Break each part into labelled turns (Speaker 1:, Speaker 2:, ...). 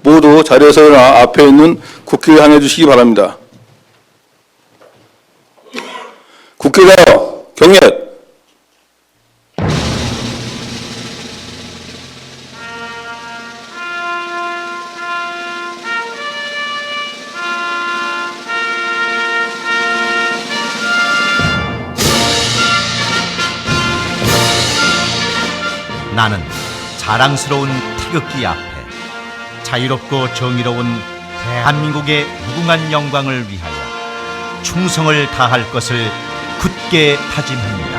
Speaker 1: 모두 자리에서 일어나 앞에 있는 국기를 향해 주시기 바랍니다. 국기가요, 경례!
Speaker 2: 나는 자랑스러운 태극기 앞에 자유롭고 정의로운 대한민국의 무궁한 영광을 위하여 충성을 다할 것을 굳게 다짐합니다.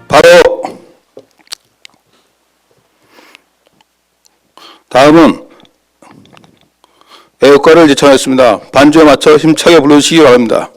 Speaker 1: 바로 다음은 애국가를 제청하였습니다. 반주에 맞춰 힘차게 불러주시기 바랍니다.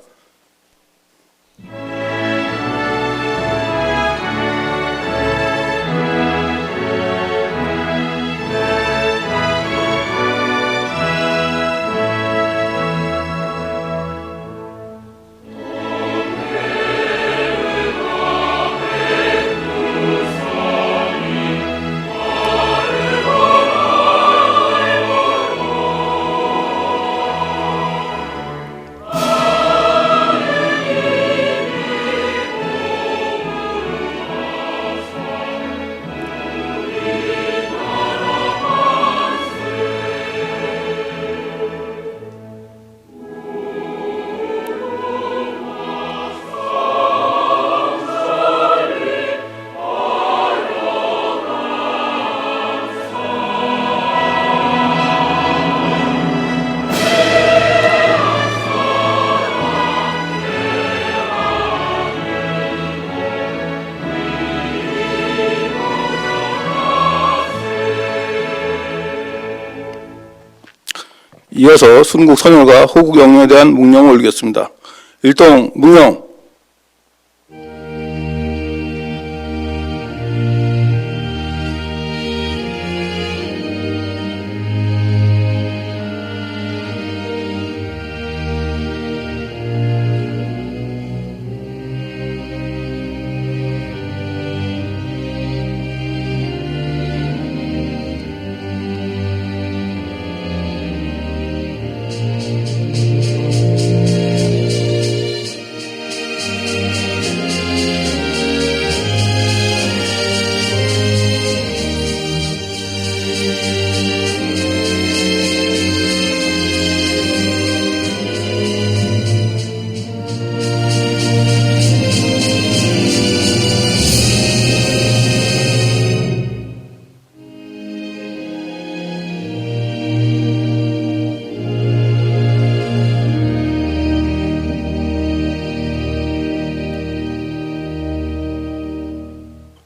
Speaker 1: 이어서 순국 선열과 호국 영령에 대한 묵념을 올리겠습니다. 일동 묵념.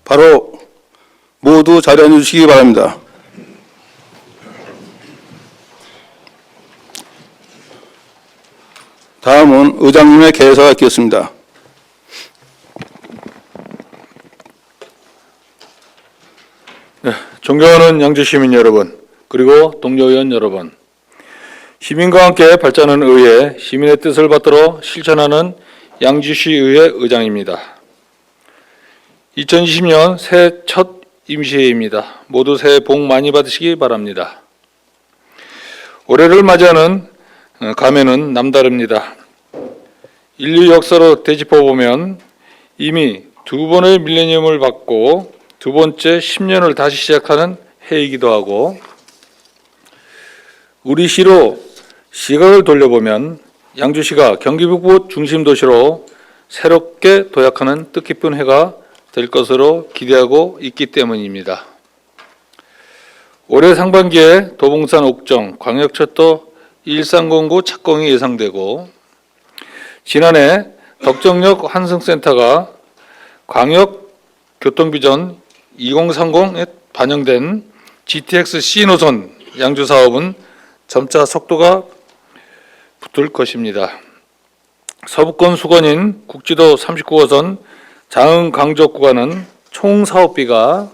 Speaker 1: 바로 모두 자리에 앉으시기 바랍니다. 다음은 의장님의 개사가 있겠습니다.
Speaker 3: 네, 존경하는 양주 시민 여러분, 그리고 동료 의원 여러분, 시민과 함께 발전하는 의회, 시민의 뜻을 받들어 실천하는 양주시의회 의장입니다. 2020년 새해 첫 임시회의입니다. 모두 새해 복 많이 받으시기 바랍니다. 올해를 맞이하는 감회는 남다릅니다. 인류 역사로 되짚어보면 이미 두 번의 밀레니엄을 받고 두 번째 10년을 다시 시작하는 해이기도 하고, 우리 시로 시각을 돌려보면 양주시가 경기 북부 중심 도시로 새롭게 도약하는 뜻깊은 해가 될 것으로 기대하고 있기 때문입니다. 올해 상반기에 도봉산 옥정 광역철도 1309 착공이 예상되고, 지난해 덕정역 환승센터가 광역교통비전 2030에 반영된 GTX-C 노선 양주 사업은 점차 속도가 붙을 것입니다. 서부권 수건인 국지도 39호선 장흥 강조 구간은 총 사업비가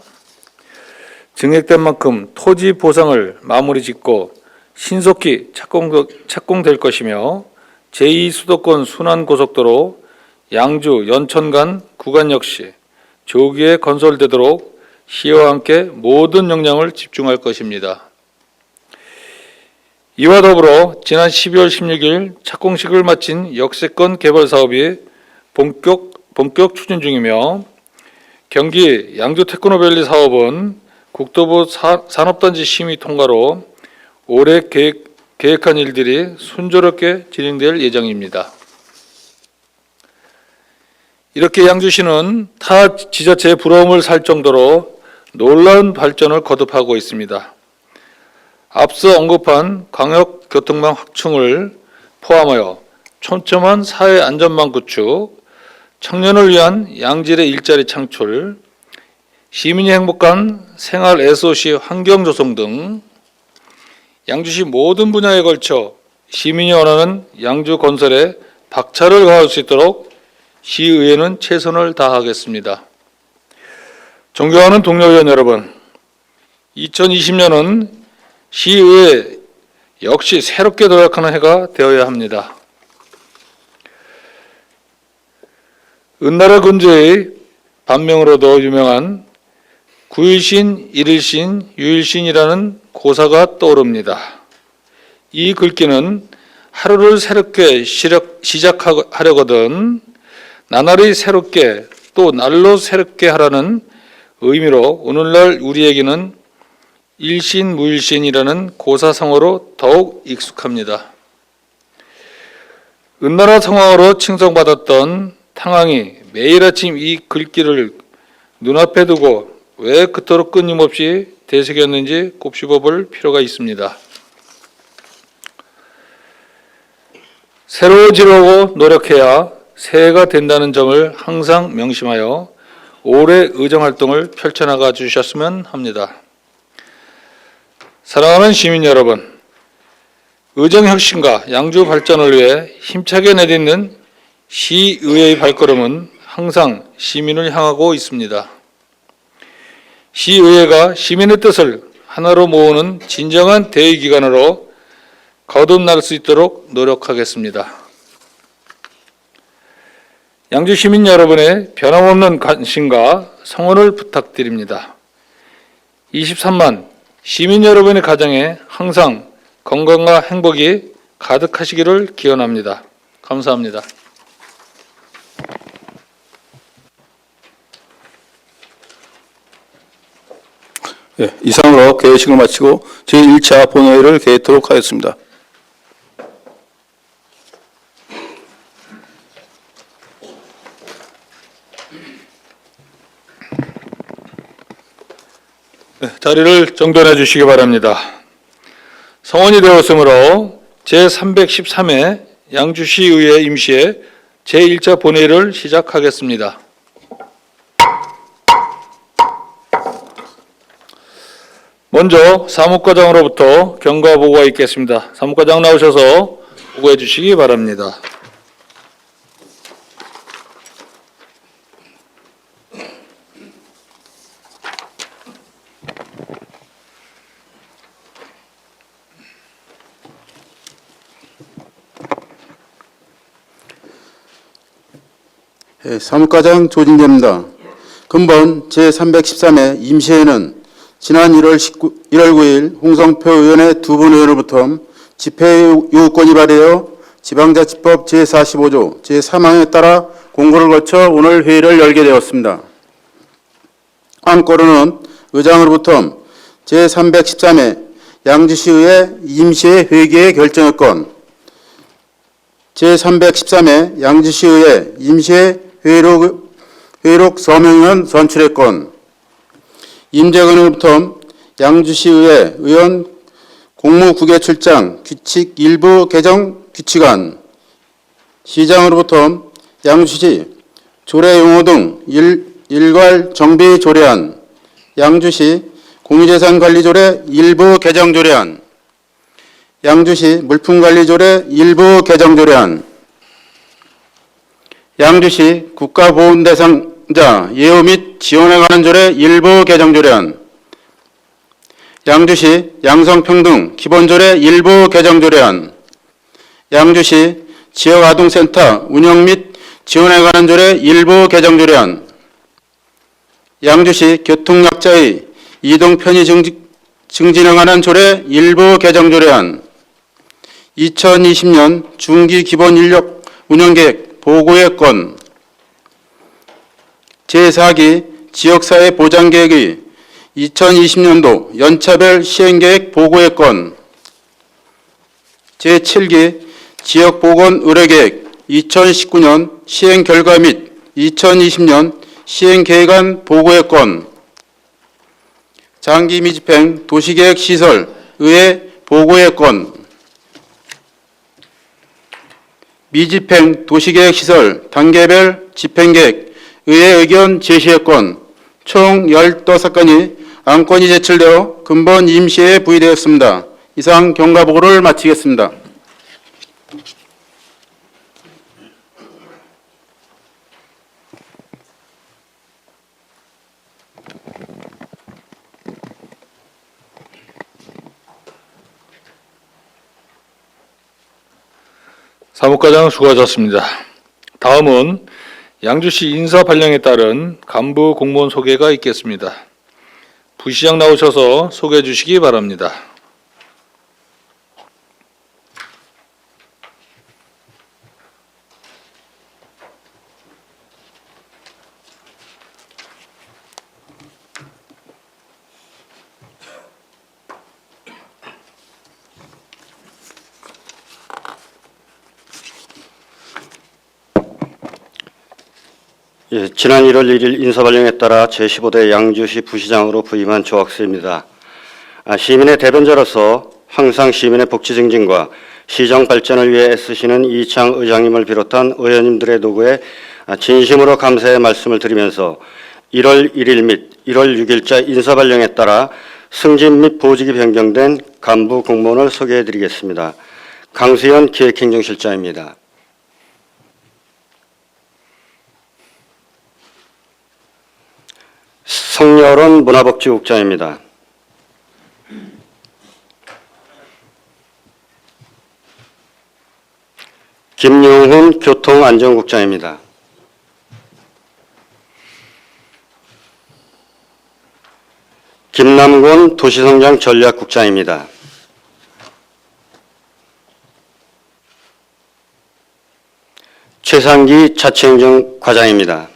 Speaker 3: 증액된 만큼 토지 보상을 마무리 짓고 신속히 착공될 것이며, 제2수도권 순환고속도로 양주 연천 간 구간 역시 조기에 건설되도록 시와 함께 모든 역량을 집중할 것입니다. 이와 더불어 지난 12월 16일 착공식을 마친 역세권 개발 사업이 본격 추진 중이며 경기 양주 테크노밸리 사업은 국토부 산업단지 심의 통과로 올해 계획한 일들이 순조롭게 진행될 예정입니다. 이렇게 양주시는 타 지자체의 부러움을 살 정도로 놀라운 발전을 거듭하고 있습니다. 앞서 언급한 광역교통망 확충을 포함하여 촘촘한 사회 안전망 구축, 청년을 위한 양질의 일자리 창출, 시민이 행복한 생활 SOC 환경 조성 등 양주시 모든 분야에 걸쳐 시민이 원하는 양주 건설에 박차를 가할 수 있도록 시의회는 최선을 다하겠습니다. 존경하는 동료 의원 여러분, 2020년은 시의회 역시 새롭게 도약하는 해가 되어야 합니다. 은나라 군주의 반명으로도 유명한 9일신, 1일신, 유일신이라는 고사가 떠오릅니다. 이 글귀는 하루를 새롭게 시작하려거든 나날이 새롭게 또 날로 새롭게 하라는 의미로 오늘날 우리에게는 일신, 무일신이라는 고사성어로 더욱 익숙합니다. 은나라 성왕으로 칭송받았던 탕왕이 매일 아침 이 글귀를 눈앞에 두고 왜 그토록 끊임없이 되새겼는지 곱씹어볼 필요가 있습니다. 새로워지려고 노력해야 새해가 된다는 점을 항상 명심하여 올해 의정활동을 펼쳐나가 주셨으면 합니다. 사랑하는 시민 여러분, 의정혁신과 양주 발전을 위해 힘차게 내딛는 시의회의 발걸음은 항상 시민을 향하고 있습니다. 시의회가 시민의 뜻을 하나로 모으는 진정한 대의기관으로 거듭날 수 있도록 노력하겠습니다. 양주 시민 여러분의 변함없는 관심과 성원을 부탁드립니다. 23만 시민 여러분의 가정에 항상 건강과 행복이 가득하시기를 기원합니다. 감사합니다.
Speaker 1: 예, 이상으로 개회식을 마치고 제1차 본회의를 개회토록 하겠습니다.
Speaker 3: 네, 자리를 정돈해 주시기 바랍니다. 성원이 되었으므로 제313회 양주시의회 임시회 제1차 본회의를 시작하겠습니다. 먼저 사무과장으로부터 경과 보고가 있겠습니다. 사무과장 나오셔서 보고해 주시기 바랍니다.
Speaker 4: 예, 사무과장 조진재입니다. 근본 제313회 임시회는 지난 1월 9일 홍성표 의원의 두 분 의원으로부터 집회유구권이 발의되어 지방자치법 제45조 제3항에 따라 공고를 거쳐 오늘 회의를 열게 되었습니다. 안건으로는 의장으로부터 제313회 양주시의회 임시회 회기의 결정권, 제313회 양주시의회 임시회 회의록 서명의원 선출의 건, 임재근으로부터 양주시의회 의원 공무국외 출장 규칙 일부 개정 규칙안, 시장으로부터 양주시 조례용어 등 일괄 정비 조례안, 양주시 공유재산관리조례 일부 개정 조례안, 양주시 물품관리조례 일부 개정 조례안, 양주시 국가보훈 대상자 예우 및 지원에 관한 조례 일부 개정 조례안, 양주시 양성평등 기본조례 일부 개정 조례안, 양주시 지역아동센터 운영 및 지원에 관한 조례 일부 개정 조례안, 양주시 교통약자의 이동 편의 증진에 관한 조례 일부 개정 조례안, 2020년 중기 기본 인력 운영계획 보고의 건, 제4기 지역사회 보장계획의 2020년도 연차별 시행계획 보고의 건, 제7기 지역보건의료계획 2019년 시행 결과 및 2020년 시행계획안 보고의 건, 장기 미집행 도시계획시설 의회 보고의 건, 미집행 도시계획시설 단계별 집행계획 의회 의견 제시의 건, 총 15건이 안건이 제출되어 근본 임시에 부의되었습니다. 이상 경과보고를 마치겠습니다.
Speaker 3: 사무과장 수고하셨습니다. 다음은 양주시 인사 발령에 따른 간부 공무원 소개가 있겠습니다. 부시장 나오셔서 소개해 주시기 바랍니다.
Speaker 5: 예, 지난 1월 1일 인사발령에 따라 제15대 양주시 부시장으로 부임한 조학수입니다. 시민의 대변자로서 항상 시민의 복지 증진과 시정 발전을 위해 애쓰시는 이창 의장님을 비롯한 의원님들의 노고에 진심으로 감사의 말씀을 드리면서 1월 1일 및 1월 6일자 인사발령에 따라 승진 및 보직이 변경된 간부 공무원을 소개해 드리겠습니다. 강수현 기획행정실장입니다. 성여론 문화복지국장입니다. 김용훈 교통안전국장입니다. 김남곤 도시성장전략국장입니다. 최상기 자치행정과장입니다.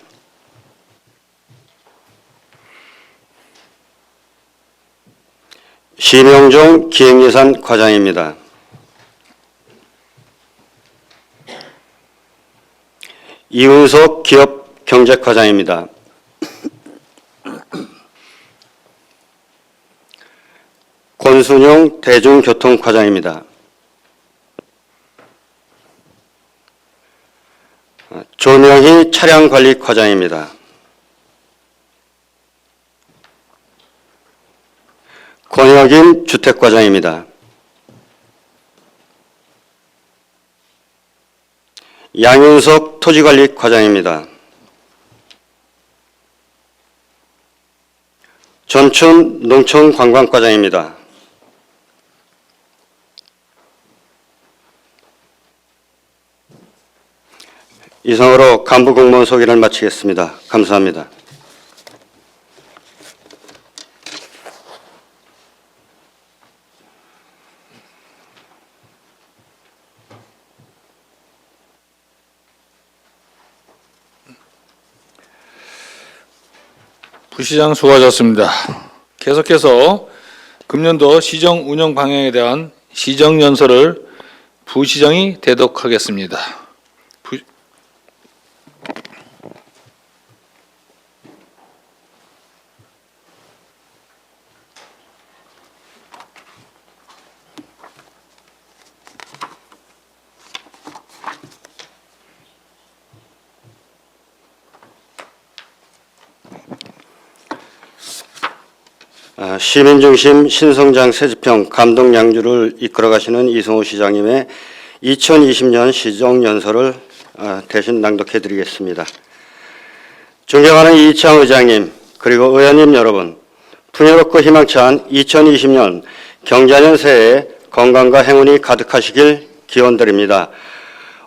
Speaker 5: 심영종 기획예산과장입니다. 이은석 기업경제과장입니다. 권순용 대중교통과장입니다. 조명희 차량관리과장입니다. 권혁인 주택과장입니다. 양윤석 토지관리과장입니다. 전춘 농촌관광과장입니다. 이상으로 간부 공무원 소개를 마치겠습니다. 감사합니다.
Speaker 3: 부시장 수고하셨습니다. 계속해서 금년도 시정 운영 방향에 대한 시정연설을 부시장이 대독하겠습니다.
Speaker 5: 시민중심 신성장 새집형 감동 양주를 이끌어가시는 이승호 시장님의 2020년 시정연설을 대신 낭독해드리겠습니다. 존경하는 이창 의장님 그리고 의원님 여러분, 풍요롭고 희망찬 2020년 경자년 새해 건강과 행운이 가득하시길 기원드립니다.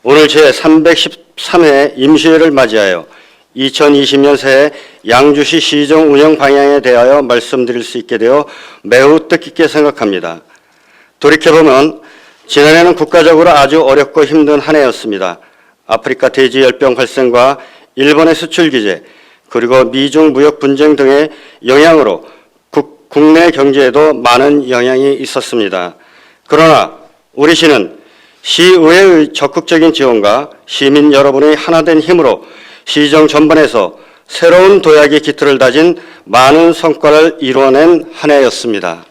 Speaker 5: 오늘 제313회 임시회를 맞이하여 2020년 새해 양주시 시정 운영 방향에 대하여 말씀드릴 수 있게 되어 매우 뜻깊게 생각합니다. 돌이켜보면 지난해는 국가적으로 아주 어렵고 힘든 한 해였습니다. 아프리카 돼지열병 발생과 일본의 수출 규제, 그리고 미중 무역 분쟁 등의 영향으로 국내 경제에도 많은 영향이 있었습니다. 그러나 우리 시는 시의회의 적극적인 지원과 시민 여러분의 하나된 힘으로 시정 전반에서 새로운 도약의 기틀을 다진 많은 성과를 이루어낸 한 해였습니다.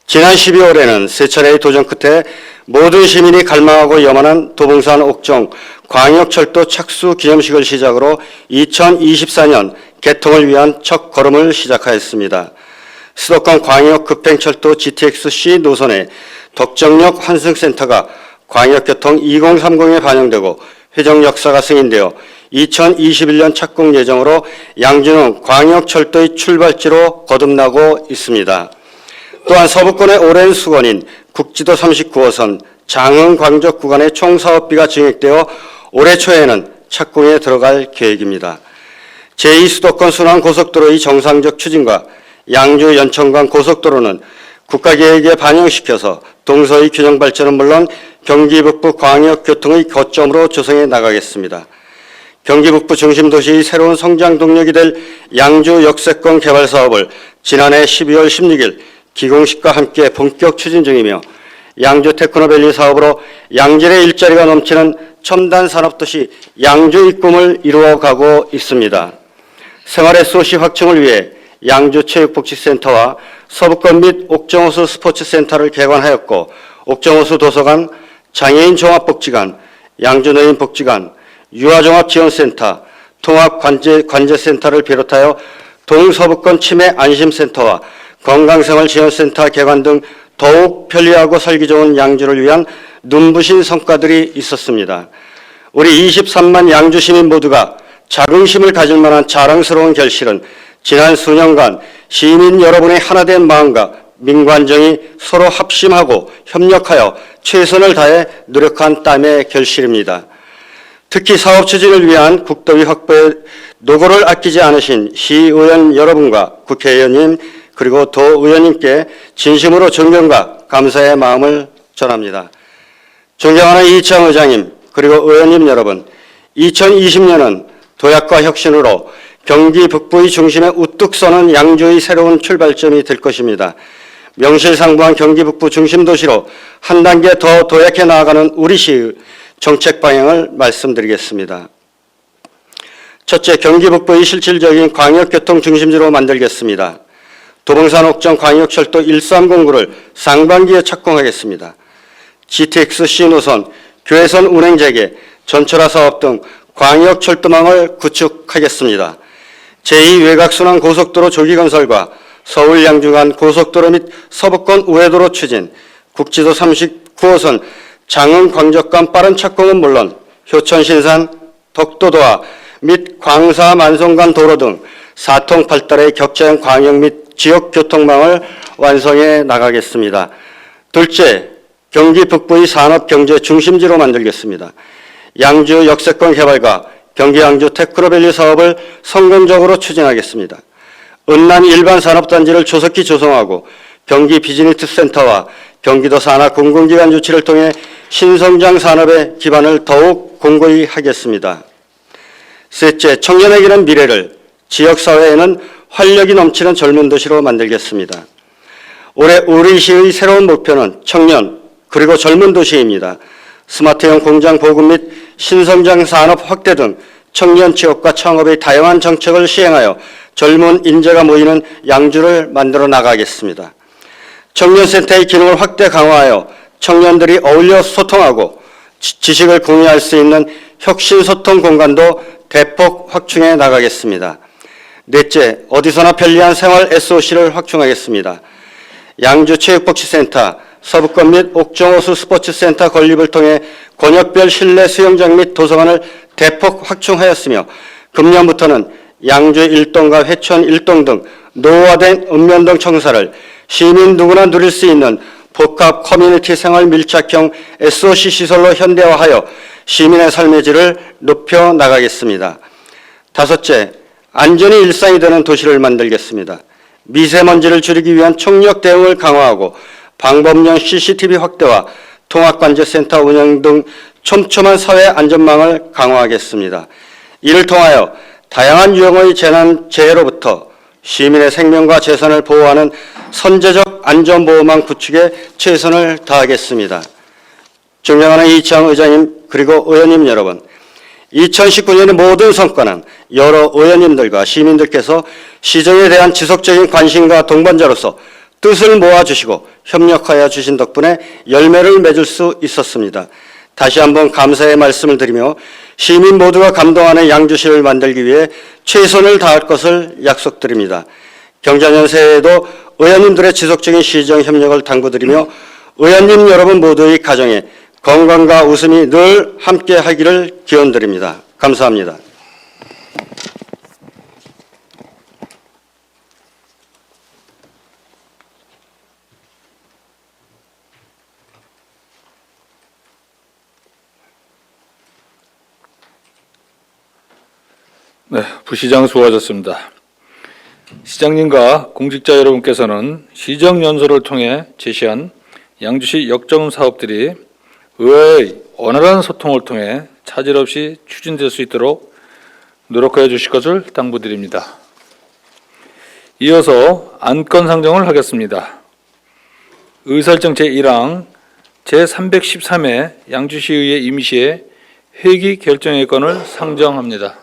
Speaker 5: 지난 12월에는 세 차례의 도전 끝에 모든 시민이 갈망하고 염원한 도봉산 옥정 광역철도 착수 기념식을 시작으로 2024년 개통을 위한 첫 걸음을 시작하였습니다. 수도권 광역 급행철도 GTX-C 노선의 덕정역 환승센터가 광역교통 2030에 반영되고 회정 역사가 승인되어 2021년 착공 예정으로 양주는 광역철도의 출발지로 거듭나고 있습니다. 또한 서부권의 오랜 수건인 국지도 39호선 장흥 광적 구간의 총 사업비가 증액되어 올해 초에는 착공에 들어갈 계획입니다. 제2수도권 순환고속도로의 정상적 추진과 양주 연천간 고속도로는 국가계획에 반영시켜서 동서의 균형 발전은 물론 경기 북부 광역교통의 거점으로 조성해 나가겠습니다. 경기 북부 중심도시의 새로운 성장 동력이 될 양주 역세권 개발 사업을 지난해 12월 16일 기공식과 함께 본격 추진 중이며 양주 테크노밸리 사업으로 양질의 일자리가 넘치는 첨단 산업도시 양주의 꿈을 이루어가고 있습니다. 생활의 소시 확충을 위해 양주 체육복지센터와 서부권 및 옥정호수 스포츠센터를 개관하였고 옥정호수 도서관, 장애인 종합복지관, 양주노인복지관, 유아종합지원센터, 통합관제센터를 비롯하여 동서부권 치매 안심센터와 건강생활지원센터 개관 등 더욱 편리하고 살기 좋은 양주를 위한 눈부신 성과들이 있었습니다. 우리 23만 양주 시민 모두가 자긍심을 가질 만한 자랑스러운 결실은 지난 수년간 시민 여러분의 하나된 마음과 민관정이 서로 합심하고 협력하여 최선을 다해 노력한 땀의 결실입니다. 특히 사업 추진을 위한 국도비 확보에 노고를 아끼지 않으신 시의원 여러분과 국회의원님 그리고 도의원님께 진심으로 존경과 감사의 마음을 전합니다. 존경하는 이희창 의장님 그리고 의원님 여러분, 2020년은 도약과 혁신으로 경기 북부의 중심에 우뚝 서는 양주의 새로운 출발점이 될 것입니다. 명실상부한 경기 북부 중심 도시로 한 단계 더 도약해 나아가는 우리 시의 정책 방향을 말씀드리겠습니다. 첫째, 경기 북부의 실질적인 광역교통 중심지로 만들겠습니다. 도봉산 옥정 광역철도 1309를 상반기에 착공하겠습니다. GTX-C 노선, 교외선 운행 재개, 전철화 사업 등 광역철도망을 구축하겠습니다. 제2외곽순환 고속도로 조기 건설과 서울 양주 간 고속도로 및 서부권 우회도로 추진, 국지도 39호선 장흥 광적 간 빠른 착공은 물론 효천 신산 덕도도화 및 광사 만송 간 도로 등 사통팔달의 격자형 광역 및 지역 교통망을 완성해 나가겠습니다. 둘째, 경기 북부의 산업 경제 중심지로 만들겠습니다. 양주 역세권 개발과 경기 양주 테크노밸리 사업을 성공적으로 추진하겠습니다. 은난 일반 산업단지를 조속히 조성하고 경기 비즈니스 센터와 경기도 산하 공공기관 유치를 통해 신성장 산업의 기반을 더욱 공고히 하겠습니다. 셋째, 청년에게는 미래를, 지역사회에는 활력이 넘치는 젊은 도시로 만들겠습니다. 올해 우리 시의 새로운 목표는 청년 그리고 젊은 도시입니다. 스마트형 공장 보급 및 신성장 산업 확대 등 청년 취업과 창업의 다양한 정책을 시행하여 젊은 인재가 모이는 양주를 만들어 나가겠습니다. 청년센터의 기능을 확대 강화하여 청년들이 어울려 소통하고 지식을 공유할 수 있는 혁신소통 공간도 대폭 확충해 나가겠습니다. 넷째, 어디서나 편리한 생활 SOC를 확충하겠습니다. 양주 체육복지센터, 서부권 및 옥정호수 스포츠센터 건립을 통해 권역별 실내 수영장 및 도서관을 대폭 확충하였으며 금년부터는 양주 1동과 회천 1동 등 노후화된 읍면동 청사를 시민 누구나 누릴 수 있는 복합 커뮤니티 생활 밀착형 SOC 시설로 현대화하여 시민의 삶의 질을 높여 나가겠습니다. 다섯째, 안전이 일상이 되는 도시를 만들겠습니다. 미세먼지를 줄이기 위한 총력 대응을 강화하고 방범용 CCTV 확대와 통합관제센터 운영 등 촘촘한 사회 안전망을 강화하겠습니다. 이를 통하여 다양한 유형의 재해로부터 시민의 생명과 재산을 보호하는 선제적 안전보호망 구축에 최선을 다하겠습니다. 존경하는 이창호 의장님 그리고 의원님 여러분, 2019년의 모든 성과는 여러 의원님들과 시민들께서 시정에 대한 지속적인 관심과 동반자로서 뜻을 모아주시고 협력하여 주신 덕분에 열매를 맺을 수 있었습니다. 다시 한번 감사의 말씀을 드리며 시민 모두가 감동하는 양주시를 만들기 위해 최선을 다할 것을 약속드립니다. 경자년 새해에도 의원님들의 지속적인 시정 협력을 당부드리며 의원님 여러분 모두의 가정에 건강과 웃음이 늘 함께 하기를 기원드립니다. 감사합니다.
Speaker 3: 네, 부시장 수고하셨습니다. 시장님과 공직자 여러분께서는 시정연설을 통해 제시한 양주시 역점 사업들이 의회의 원활한 소통을 통해 차질 없이 추진될 수 있도록 노력하여 주실 것을 당부드립니다. 이어서 안건 상정을 하겠습니다. 의사일정 제1항 제313회 양주시의회 임시회 회기 결정의 건을 상정합니다.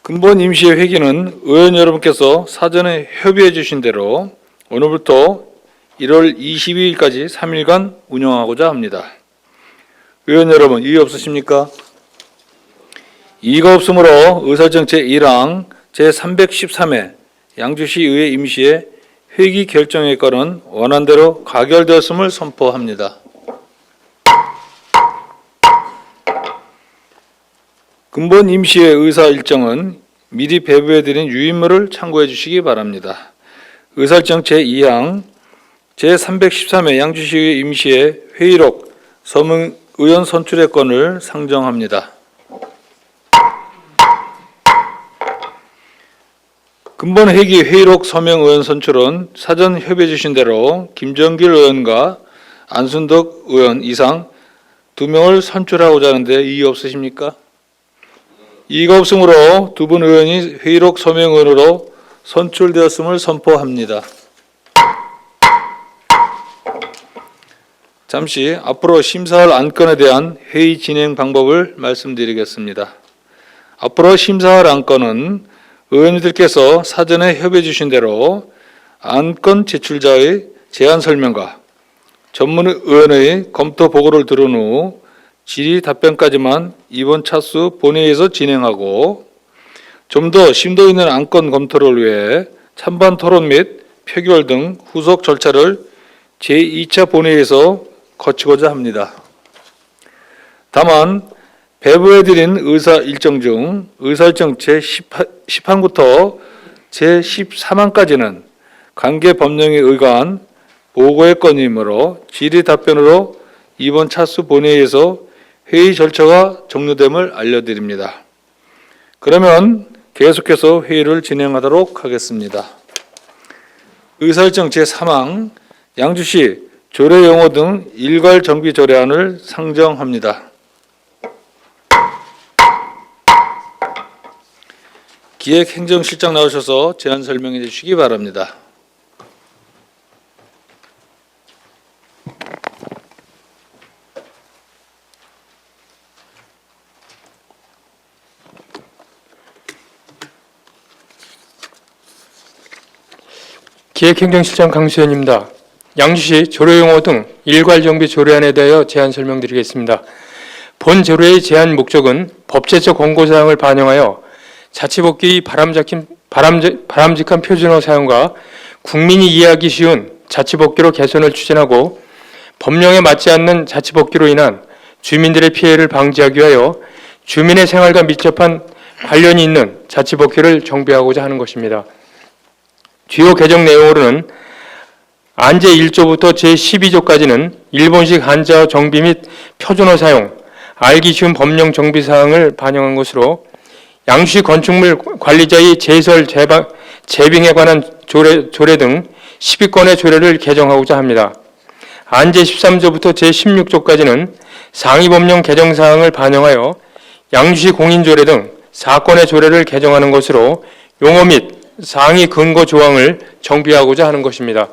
Speaker 3: 근본 임시회 회기는 의원 여러분께서 사전에 협의해 주신 대로 오늘부터 1월 22일까지 3일간 운영하고자 합니다. 의원 여러분, 이의 없으십니까? 이의가 없으므로 의사일정 제1항 제313회 양주시의회 임시회 회기 결정의 건은 원안대로 가결되었음을 선포합니다. 근본 임시회 의사 일정은 미리 배부해드린 유인물을 참고해 주시기 바랍니다. 의사일정 제2항 제313회 양주시의회 임시회 회의록 서명 의원 선출의 건을 상정합니다. 근본 회기 회의록 서명 의원 선출은 사전 협의해 주신 대로 김정길 의원과 안순덕 의원 이상 2명을 선출하고자 하는데 이의 없으십니까? 이의가 없으므로 두 분 의원이 회의록 서명 의원으로 선출되었음을 선포합니다. 잠시 앞으로 심사할 안건에 대한 회의 진행 방법을 말씀드리겠습니다. 앞으로 심사할 안건은 의원님들께서 사전에 협의해 주신 대로 안건 제출자의 제안 설명과 전문 의원의 검토 보고를 들은 후 질의 답변까지만 이번 차수 본회의에서 진행하고 좀 더 심도 있는 안건 검토를 위해 찬반 토론 및 표결 등 후속 절차를 제2차 본회의에서 거치고자 합니다. 다만 배부해드린 의사 일정 중 의사일정 제10항부터 제13항까지는 관계 법령에 의거한 보고의 건이므로 질의 답변으로 이번 차수 본회의에서 회의 절차가 종료됨을 알려드립니다. 그러면 계속해서 회의를 진행하도록 하겠습니다. 의사일정 제3항 양주시 조례용어 등 일괄 정비 조례안을 상정합니다. 기획행정실장 나오셔서 제안 설명해 주시기 바랍니다.
Speaker 6: 기획행정실장 강수현입니다. 양주시 조례용어 등 일괄정비 조례안에 대하여 제안 설명드리겠습니다. 본 조례의 제안 목적은 법제적 권고사항을 반영하여 자치복귀의 바람직한 표준어 사용과 국민이 이해하기 쉬운 자치복귀로 개선을 추진하고 법령에 맞지 않는 자치복귀로 인한 주민들의 피해를 방지하기 위하여 주민의 생활과 밀접한 관련이 있는 자치복귀를 정비하고자 하는 것입니다. 주요 개정 내용으로는 안제 1조부터 제12조까지는 일본식 한자어 정비 및 표준어 사용, 알기 쉬운 법령 정비 사항을 반영한 것으로 양주시 건축물 관리자의 제설, 재빙에 관한 조례 등 12건의 조례를 개정하고자 합니다. 안제 13조부터 제16조까지는 상위법령 개정 사항을 반영하여 양주시 공인조례 등 4건의 조례를 개정하는 것으로 용어 및 상위 근거 조항을 정비하고자 하는 것입니다.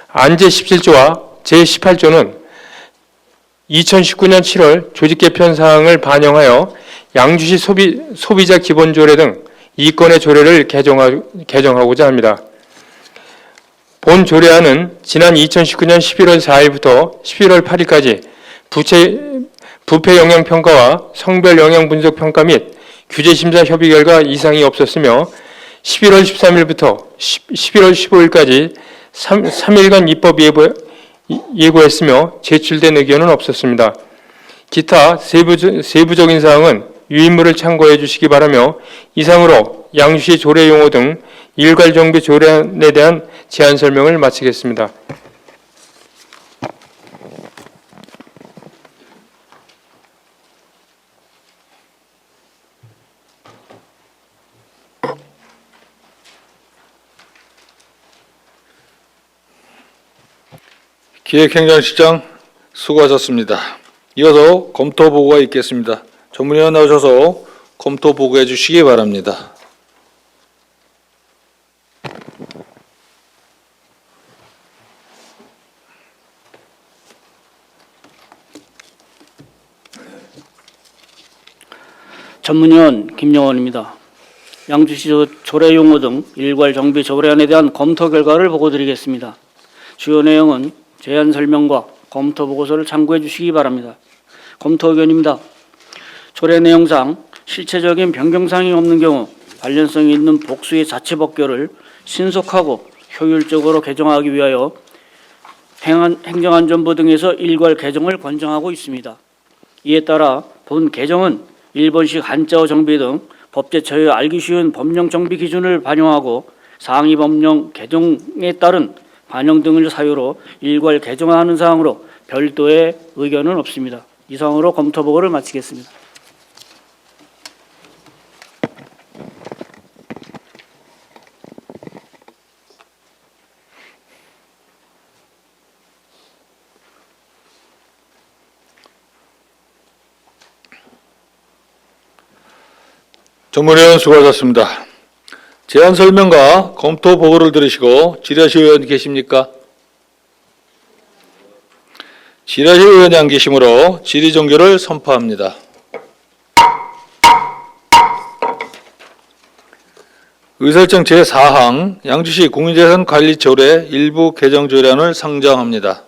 Speaker 6: 안제 17조와 제18조는 2019년 7월 조직 개편 사항을 반영하여 양주시 소비자 기본조례 등 2건의 조례를 개정하고자 합니다. 본 조례안은 지난 2019년 11월 4일부터 11월 8일까지 부패 영향 평가와 성별 영향 분석 평가 및 규제 심사 협의 결과 이상이 없었으며 11월 13일부터 11월 15일까지 3일간 입법 예고했으며 제출된 의견은 없었습니다. 기타 세부적인 사항은 유인물을 참고해 주시기 바라며 이상으로 양주시 조례 용어 등 일괄 정비 조례안에 대한 제안 설명을 마치겠습니다.
Speaker 3: 기획행정실장 수고하셨습니다. 이어서 검토 보고가 있겠습니다. 전문위원 나오셔서 검토 보고해 주시기 바랍니다.
Speaker 7: 전문위원 김영원입니다. 양주시 조례 용어 등 일괄 정비 조례안에 대한 검토 결과를 보고드리겠습니다. 주요 내용은 제안 설명과 검토 보고서를 참고해 주시기 바랍니다. 검토 의견입니다. 조례 내용상 실체적인 변경사항이 없는 경우 관련성이 있는 복수의 자체 법규를 신속하고 효율적으로 개정하기 위하여 행정안전부 등에서 일괄 개정을 권장하고 있습니다. 이에 따라 본 개정은 일본식 한자어 정비 등 법제처의 알기 쉬운 법령 정비 기준을 반영하고 상위 법령 개정에 따른 반영 등을 사유로 일괄 개정하는 사항으로 별도의 의견은 없습니다. 이상으로 검토 보고를 마치겠습니다.
Speaker 3: 전문위원 수고하셨습니다. 제안 설명과 검토 보고를 들으시고 지라시 의원 계십니까? 지라시 의원이 안 계시므로 질의 종결을 선포합니다. 의설정 제4항 양주시 공유재산 관리 조례 일부 개정 조례안을 상정합니다.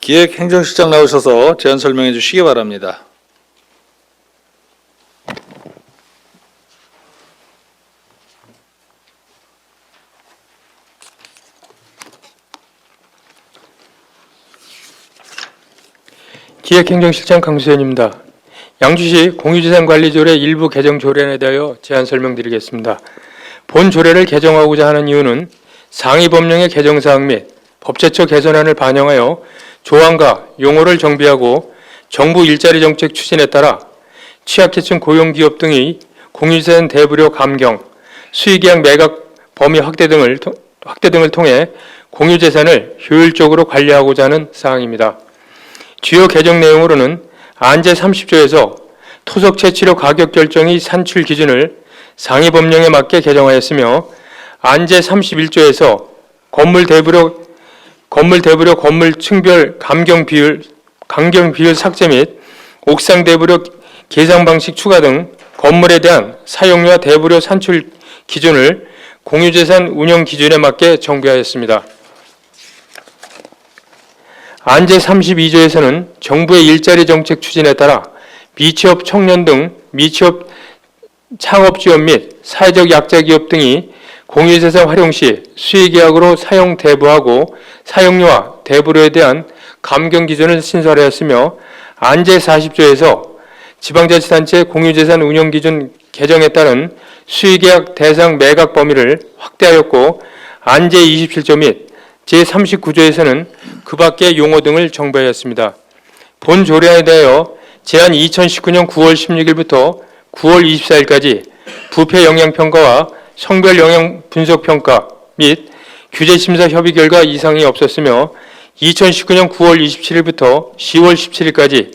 Speaker 3: 기획행정실장 나오셔서 제안 설명해 주시기 바랍니다.
Speaker 6: 기획행정실장 강수현입니다. 양주시 공유재산관리조례 일부 개정 조례안에 대하여 제안 설명드리겠습니다. 본 조례를 개정하고자 하는 이유는 상위 법령의 개정사항 및 법제처 개선안을 반영하여 조항과 용어를 정비하고 정부 일자리 정책 추진에 따라 취약계층 고용기업 등의 공유재산 대부료 감경, 수익계약 매각 범위 확대 등을 통해 공유재산을 효율적으로 관리하고자 하는 사항입니다. 주요 개정 내용으로는 안제 30조에서 토속 채취료 가격 결정의 산출 기준을 상위 법령에 맞게 개정하였으며 안제 31조에서 건물 대부료 건물 층별 감경 비율 삭제 및 옥상 대부료 계산 방식 추가 등 건물에 대한 사용료와 대부료 산출 기준을 공유재산 운영 기준에 맞게 정비하였습니다. 안제 32조에서는 정부의 일자리 정책 추진에 따라 미취업 청년 등 미취업 창업 지원 및 사회적 약자 기업 등이 공유재산 활용 시 수의계약으로 사용 대부하고 사용료와 대부료에 대한 감경 기준을 신설하였으며 안제 40조에서 지방자치단체 공유재산 운영기준 개정에 따른 수의계약 대상 매각 범위를 확대하였고 안제 27조 및 제39조에서는 그 밖의 용어 등을 정부하였습니다. 본 조례안에 대하여 제한 2019년 9월 16일부터 9월 24일까지 부패 영향평가와 성별 영향 분석평가 및 규제심사 협의 결과 이상이 없었으며 2019년 9월 27일부터 10월 17일까지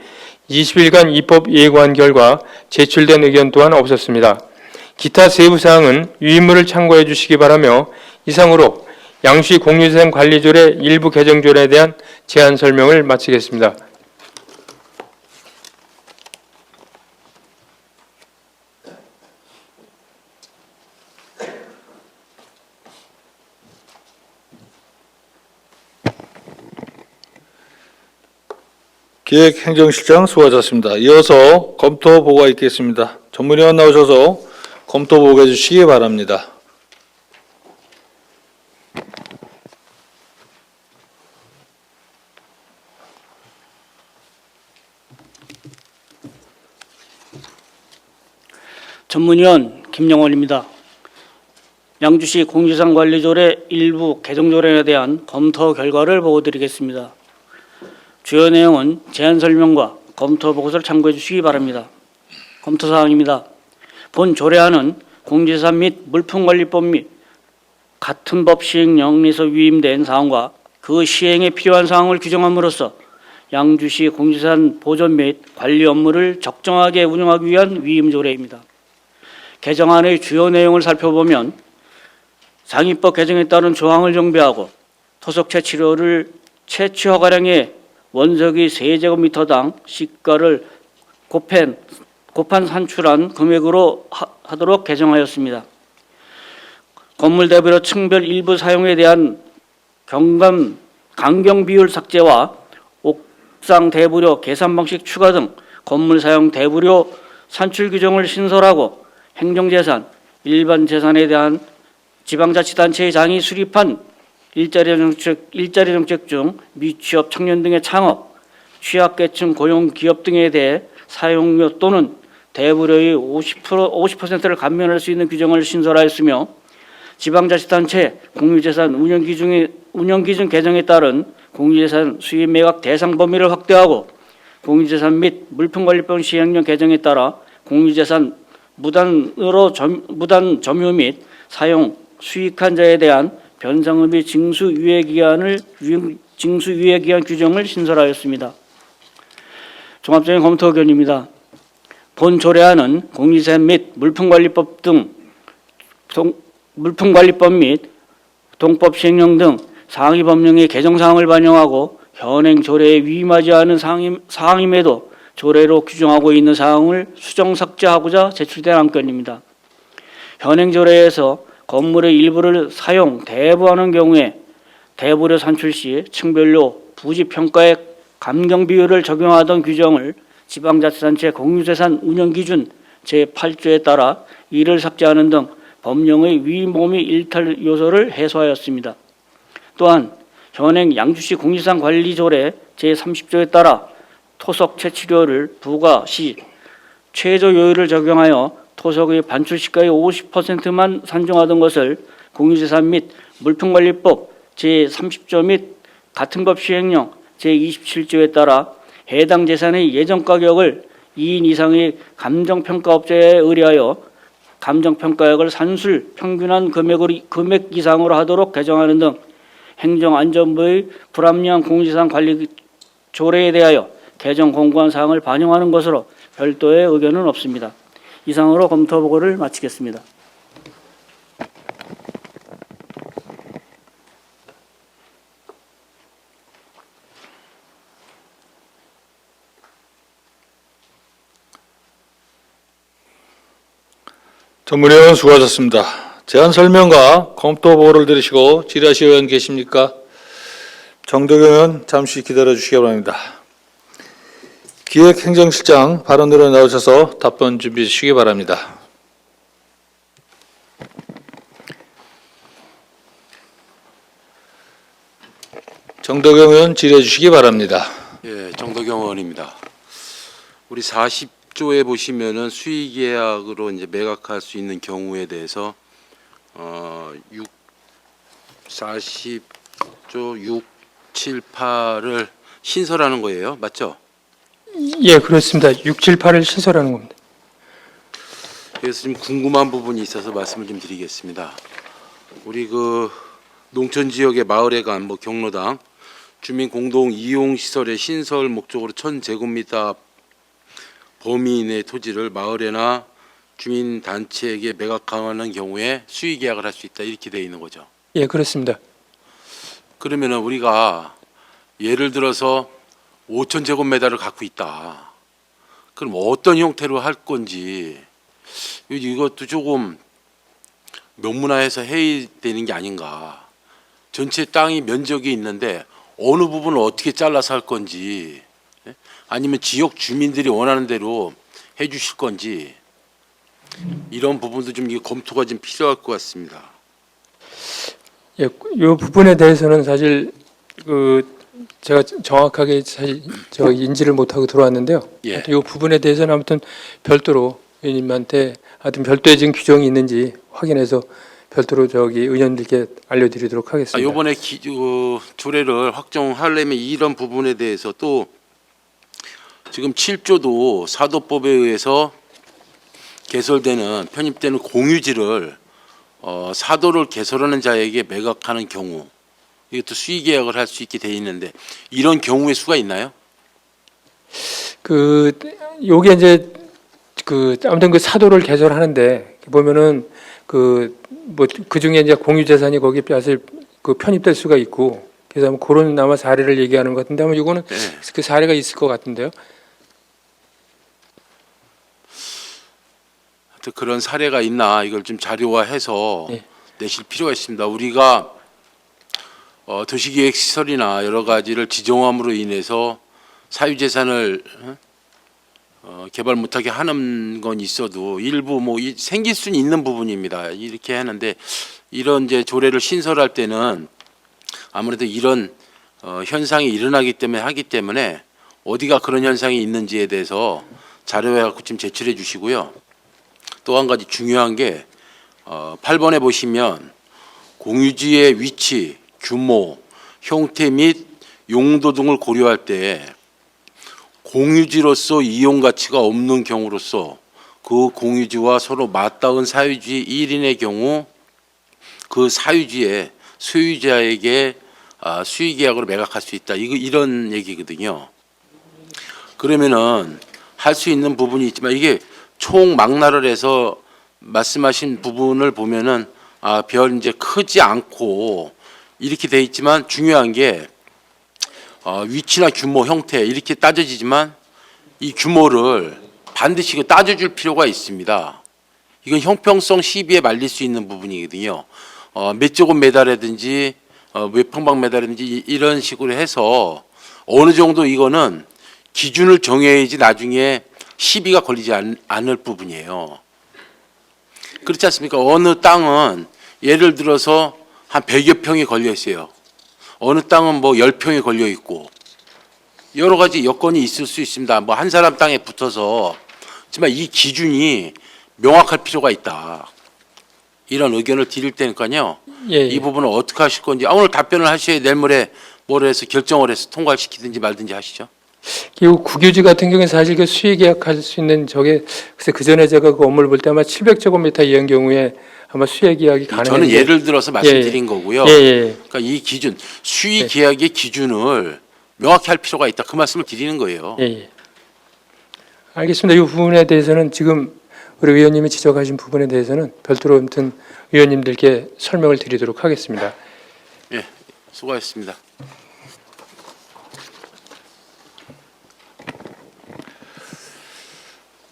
Speaker 6: 20일간 입법 예고한 결과 제출된 의견 또한 없었습니다. 기타 세부 사항은 유인물을 참고해 주시기 바라며 이상으로 양주시 공유재산 관리조례 일부 개정 조례에 대한 제안 설명을 마치겠습니다.
Speaker 3: 기획행정실장 수고하셨습니다. 이어서 검토 보고가 있겠습니다. 전문위원 나오셔서 검토 보고해 주시기 바랍니다.
Speaker 7: 전문위원 김영원입니다. 양주시 공유재산 관리조례 일부 개정 조례에 대한 검토 결과를 보고드리겠습니다. 주요 내용은 제안 설명과 검토 보고서를 참고해 주시기 바랍니다. 검토 사항입니다. 본 조례안은 공유재산 및 물품관리법 및 같은 법 시행령에서 위임된 사항과 그 시행에 필요한 사항을 규정함으로써 양주시 공유재산 보존 및 관리 업무를 적정하게 운영하기 위한 위임 조례입니다. 개정안의 주요 내용을 살펴보면 상위법 개정에 따른 조항을 정비하고 토속 채취료를 채취 허가량의 원석이 세제곱미터당 시가를 곱한 산출한 금액으로 하도록 개정하였습니다. 건물 대부료 층별 일부 사용에 대한 강경 비율 삭제와 옥상 대부료 계산 방식 추가 등 건물 사용 대부료 산출 규정을 신설하고 행정재산, 일반 재산에 대한 지방자치단체의 장이 수립한 일자리 정책 중 미취업 청년 등의 창업, 취약계층 고용 기업 등에 대해 사용료 또는 대부료의 50%를 감면할 수 있는 규정을 신설하였으며 지방자치단체 공유재산 운영기준 개정에 따른 공유재산 수입 매각 대상 범위를 확대하고 공유재산 및 물품관리법 시행령 개정에 따라 공유재산 무단 점유 및 사용 수익한 자에 대한 변상업의 징수유예기한 규정을 신설하였습니다. 종합적인 검토 의견입니다. 본 조례안은 공유재산 및 물품관리법 및 동법 시행령 등 상위 법령의 개정 사항을 반영하고 현행 조례에 위임하지 않은 사항임에도 조례로 규정하고 있는 사항을 수정 삭제하고자 제출된 안건입니다. 현행 조례에서 건물의 일부를 사용, 대부하는 경우에 대부료 산출 시 층별로 부지평가의 감경 비율을 적용하던 규정을 지방자치단체 공유재산 운영기준 제8조에 따라 이를 삭제하는 등 법령의 위임범위 일탈 요소를 해소하였습니다. 또한 현행 양주시 공유재산 관리조례 제30조에 따라 토속 채취료를 부과 시 최저 요율을 적용하여 토속의 반출 시가의 50%만 산정하던 것을 공유재산 및 물품관리법 제30조 및 같은 법 시행령 제27조에 따라 해당 재산의 예정 가격을 2인 이상의 감정평가업자에 의뢰하여 감정평가액을 산술 평균한 금액 이상으로 하도록 개정하는 등 행정안전부의 불합리한 공유재산 관리 조례에 대하여 개정 공고한 사항을 반영하는 것으로 별도의 의견은 없습니다. 이상으로 검토 보고를 마치겠습니다.
Speaker 3: 전문위원 수고하셨습니다. 제안 설명과 검토 보고를 들으시고 질의하실 의원 계십니까? 정덕영 의원 잠시 기다려 주시기 바랍니다. 기획행정실장 발언으로 나오셔서 답변 준비해 주시기 바랍니다. 정덕영 의원 질의해 주시기 바랍니다.
Speaker 8: 예, 정덕영 의원입니다. 우리 40 40조에 보시면은 수의계약으로 이제 매각할 수 있는 경우에 대해서 40조 6, 7, 8을 신설하는 거예요. 맞죠?
Speaker 6: 예, 그렇습니다. 6, 7, 8을 신설하는 겁니다.
Speaker 8: 그래서 좀 궁금한 부분이 있어서 말씀을 좀 드리겠습니다. 우리 그 농촌 지역의 마을회관, 뭐 경로당, 주민 공동 이용 시설의 신설 목적으로 1,000제곱미터 범위 이내 토지를 마을회나 주민 단체에게 매각하는 경우에 수의 계약을 할 수 있다 이렇게 되어 있는 거죠.
Speaker 6: 예, 그렇습니다.
Speaker 8: 그러면은 우리가 예를 들어서 5,000제곱미터를 갖고 있다. 그럼 어떤 형태로 할 건지 이것도 조금 명문화해서 해야 되는 게 아닌가. 전체 땅이 면적이 있는데 어느 부분을 어떻게 잘라서 할 건지, 아니면 지역 주민들이 원하는 대로 해주실 건지, 이런 부분도 좀 검토가 좀 필요할 것 같습니다.
Speaker 6: 예, 이 부분에 대해서는 사실 제가 정확하게 사실 저 인지를 못하고 들어왔는데요.
Speaker 8: 예.
Speaker 6: 이 부분에 대해서는 아무튼 별도로 의원님한테 하여튼 별도의 지금 규정이 있는지 확인해서 별도로 의원님들께 알려드리도록 하겠습니다.
Speaker 8: 이번에 조례를 확정하려면 이런 부분에 대해서 또 지금 7조도 사도법에 의해서 개설되는 편입되는 공유지를 사도를 개설하는 자에게 매각하는 경우 이것도 수의 계약을 할 수 있게 돼 있는데 이런 경우의 수가 있나요?
Speaker 6: 요게 이제 아무튼 그 사도를 개설하는데 보면은 그 중에 이제 공유재산이 거기 사실 편입될 수가 있고 그래서 아마 그런 아마 사례를 얘기하는 것 같은데 아마 이거는
Speaker 8: 네.
Speaker 6: 그 사례가 있을 것 같은데요.
Speaker 8: 하여튼 그런 사례가 있나 이걸 좀 자료화해서
Speaker 6: 네.
Speaker 8: 내실 필요가 있습니다. 우리가 도시계획 시설이나 여러 가지를 지정함으로 인해서 사유재산을 개발 못하게 하는 건 있어도 일부 생길 수는 있는 부분입니다. 이렇게 하는데 이런 이제 조례를 신설할 때는 아무래도 이런 현상이 일어나기 때문에 하기 때문에 어디가 그런 현상이 있는지에 대해서 자료해 갖고 좀 제출해 주시고요. 또 한 가지 중요한 게 8번에 보시면 공유지의 위치, 규모, 형태 및 용도 등을 고려할 때 공유지로서 이용 가치가 없는 경우로서 그 공유지와 서로 맞닿은 사유지 1인의 경우 그 사유지의 소유자에게 수의 계약으로 매각할 수 있다. 이런 얘기거든요. 그러면은 할 수 있는 부분이 있지만 이게 총 망라를 해서 말씀하신 부분을 보면은 별 이제 크지 않고 이렇게 돼 있지만 중요한 게 위치나 규모, 형태 이렇게 따져지지만 이 규모를 반드시 따져줄 필요가 있습니다. 이건 형평성 시비에 말릴 수 있는 부분이거든요. 몇 제곱미터라든지 몇 평방미터라든지 이런 식으로 해서 어느 정도 이거는 기준을 정해야지 나중에 시비가 걸리지 않을 부분이에요. 그렇지 않습니까? 어느 땅은 예를 들어서 한 100여 평이 걸려 있어요. 어느 땅은 10평이 걸려 있고 여러 가지 여건이 있을 수 있습니다. 한 사람 땅에 붙어서 하지만 이 기준이 명확할 필요가 있다. 이런 의견을 드릴 테니까요.
Speaker 6: 예, 예.
Speaker 8: 이 부분을 어떻게 하실 건지 오늘 답변을 하셔야 내일 모레 뭐라 해서 결정을 해서 통과시키든지 말든지 하시죠.
Speaker 6: 이 국유지 같은 경우는 사실 그 수의 계약할 수 있는 글쎄 그 전에 제가 그 업무를 볼 때 아마 700제곱미터 이한 경우에 아마 수의 계약이 가능한데
Speaker 8: 저는 예를 들어서 말씀드린 거고요.
Speaker 6: 예.
Speaker 8: 그러니까 이 기준 수의 계약의 기준을 명확히 할 필요가 있다. 그 말씀을 드리는 거예요.
Speaker 6: 예. 알겠습니다. 이 부분에 대해서는 지금 우리 의원님이 지적하신 부분에 대해서는 별도로 아무튼 의원님들께 설명을 드리도록 하겠습니다.
Speaker 8: 예, 수고하셨습니다.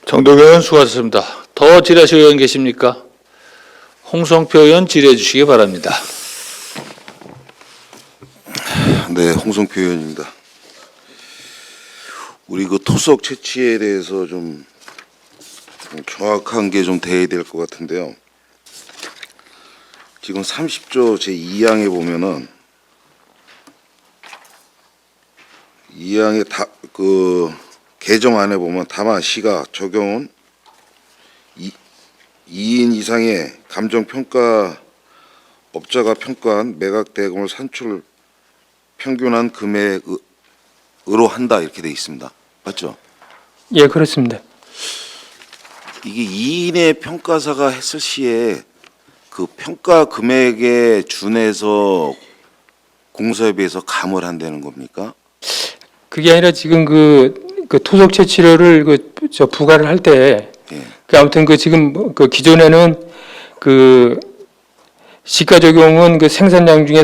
Speaker 9: 정동영 의원 수고하셨습니다. 더 질의하실 의원 계십니까? 홍성표 의원 질의해 주시기 바랍니다.
Speaker 10: 네, 홍성표 의원입니다. 우리 그 토속 채취에 대해서 좀 정확한 게 좀 돼야 될 것 같은데요. 지금 30조 제2항에 보면은 2항에 개정안에 보면 다만 시가 적용은 2인 이상의 감정평가 업자가 평가한 매각 대금을 산출 평균한 금액으로 한다 이렇게 돼 있습니다. 맞죠?
Speaker 6: 예, 그렇습니다.
Speaker 10: 이게 2인의 평가사가 했을 시에 그 평가 금액에 준해서 공사에 비해서 감을 한다는 겁니까?
Speaker 6: 그게 아니라 지금 그 토속 채취료를 부과를 할 때,
Speaker 10: 예.
Speaker 6: 아무튼 지금 기존에는 시가 적용은 생산량 중에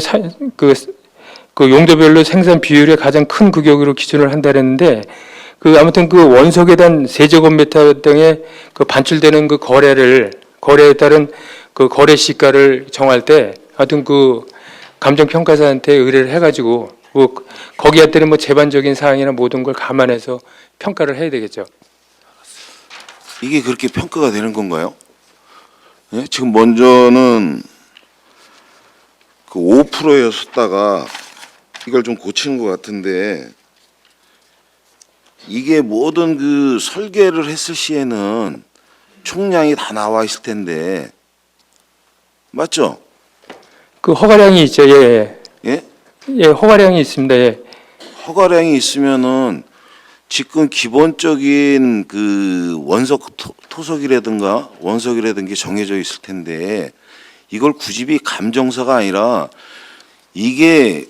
Speaker 6: 그 용도별로 생산 비율의 가장 큰 규격으로 기준을 한다 그랬는데, 아무튼 원석에 대한 세제곱미터 등의 반출되는 거래에 따른 거래 시가를 정할 때, 하여튼 감정평가사한테 의뢰를 해가지고 거기에 따른 재반적인 사항이나 모든 걸 감안해서 평가를 해야 되겠죠.
Speaker 10: 이게 그렇게 평가가 되는 건가요? 예? 지금 먼저는 5%였다가 이걸 좀 고치는 것 같은데, 이게 모든 설계를 했을 시에는 총량이 다 나와 있을 텐데, 맞죠?
Speaker 6: 허가량이 있죠. 예.
Speaker 10: 예?
Speaker 6: 예, 허가량이 있습니다. 예.
Speaker 10: 허가량이 있으면은 지금 기본적인 원석 토석이라든가 원석이라든가 정해져 있을 텐데, 이걸 굳이 감정사가 아니라 이게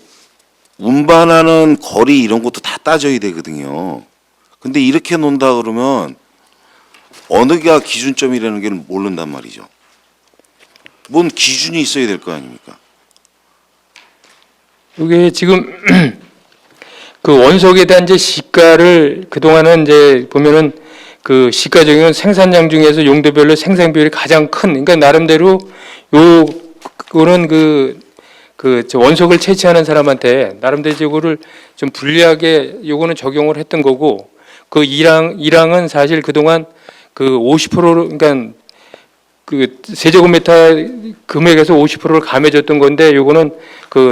Speaker 10: 운반하는 거리 이런 것도 다 따져야 되거든요. 근데 이렇게 놓는다 그러면 어느가 기준점이라는 게 모른단 말이죠. 뭔 기준이 있어야 될 거 아닙니까?
Speaker 6: 이게 지금 원석에 대한 시가를 그동안은 보면은 시가 적용은 생산량 중에서 용도별로 생산 비율이 가장 큰, 그러니까 나름대로 요거는 원석을 채취하는 사람한테 나름대로 이거를 좀 불리하게 요거는 적용을 했던 거고, 이랑은 사실 그동안 50%로, 그러니까 세제곱미터 금액에서 50%를 감해줬던 건데, 요거는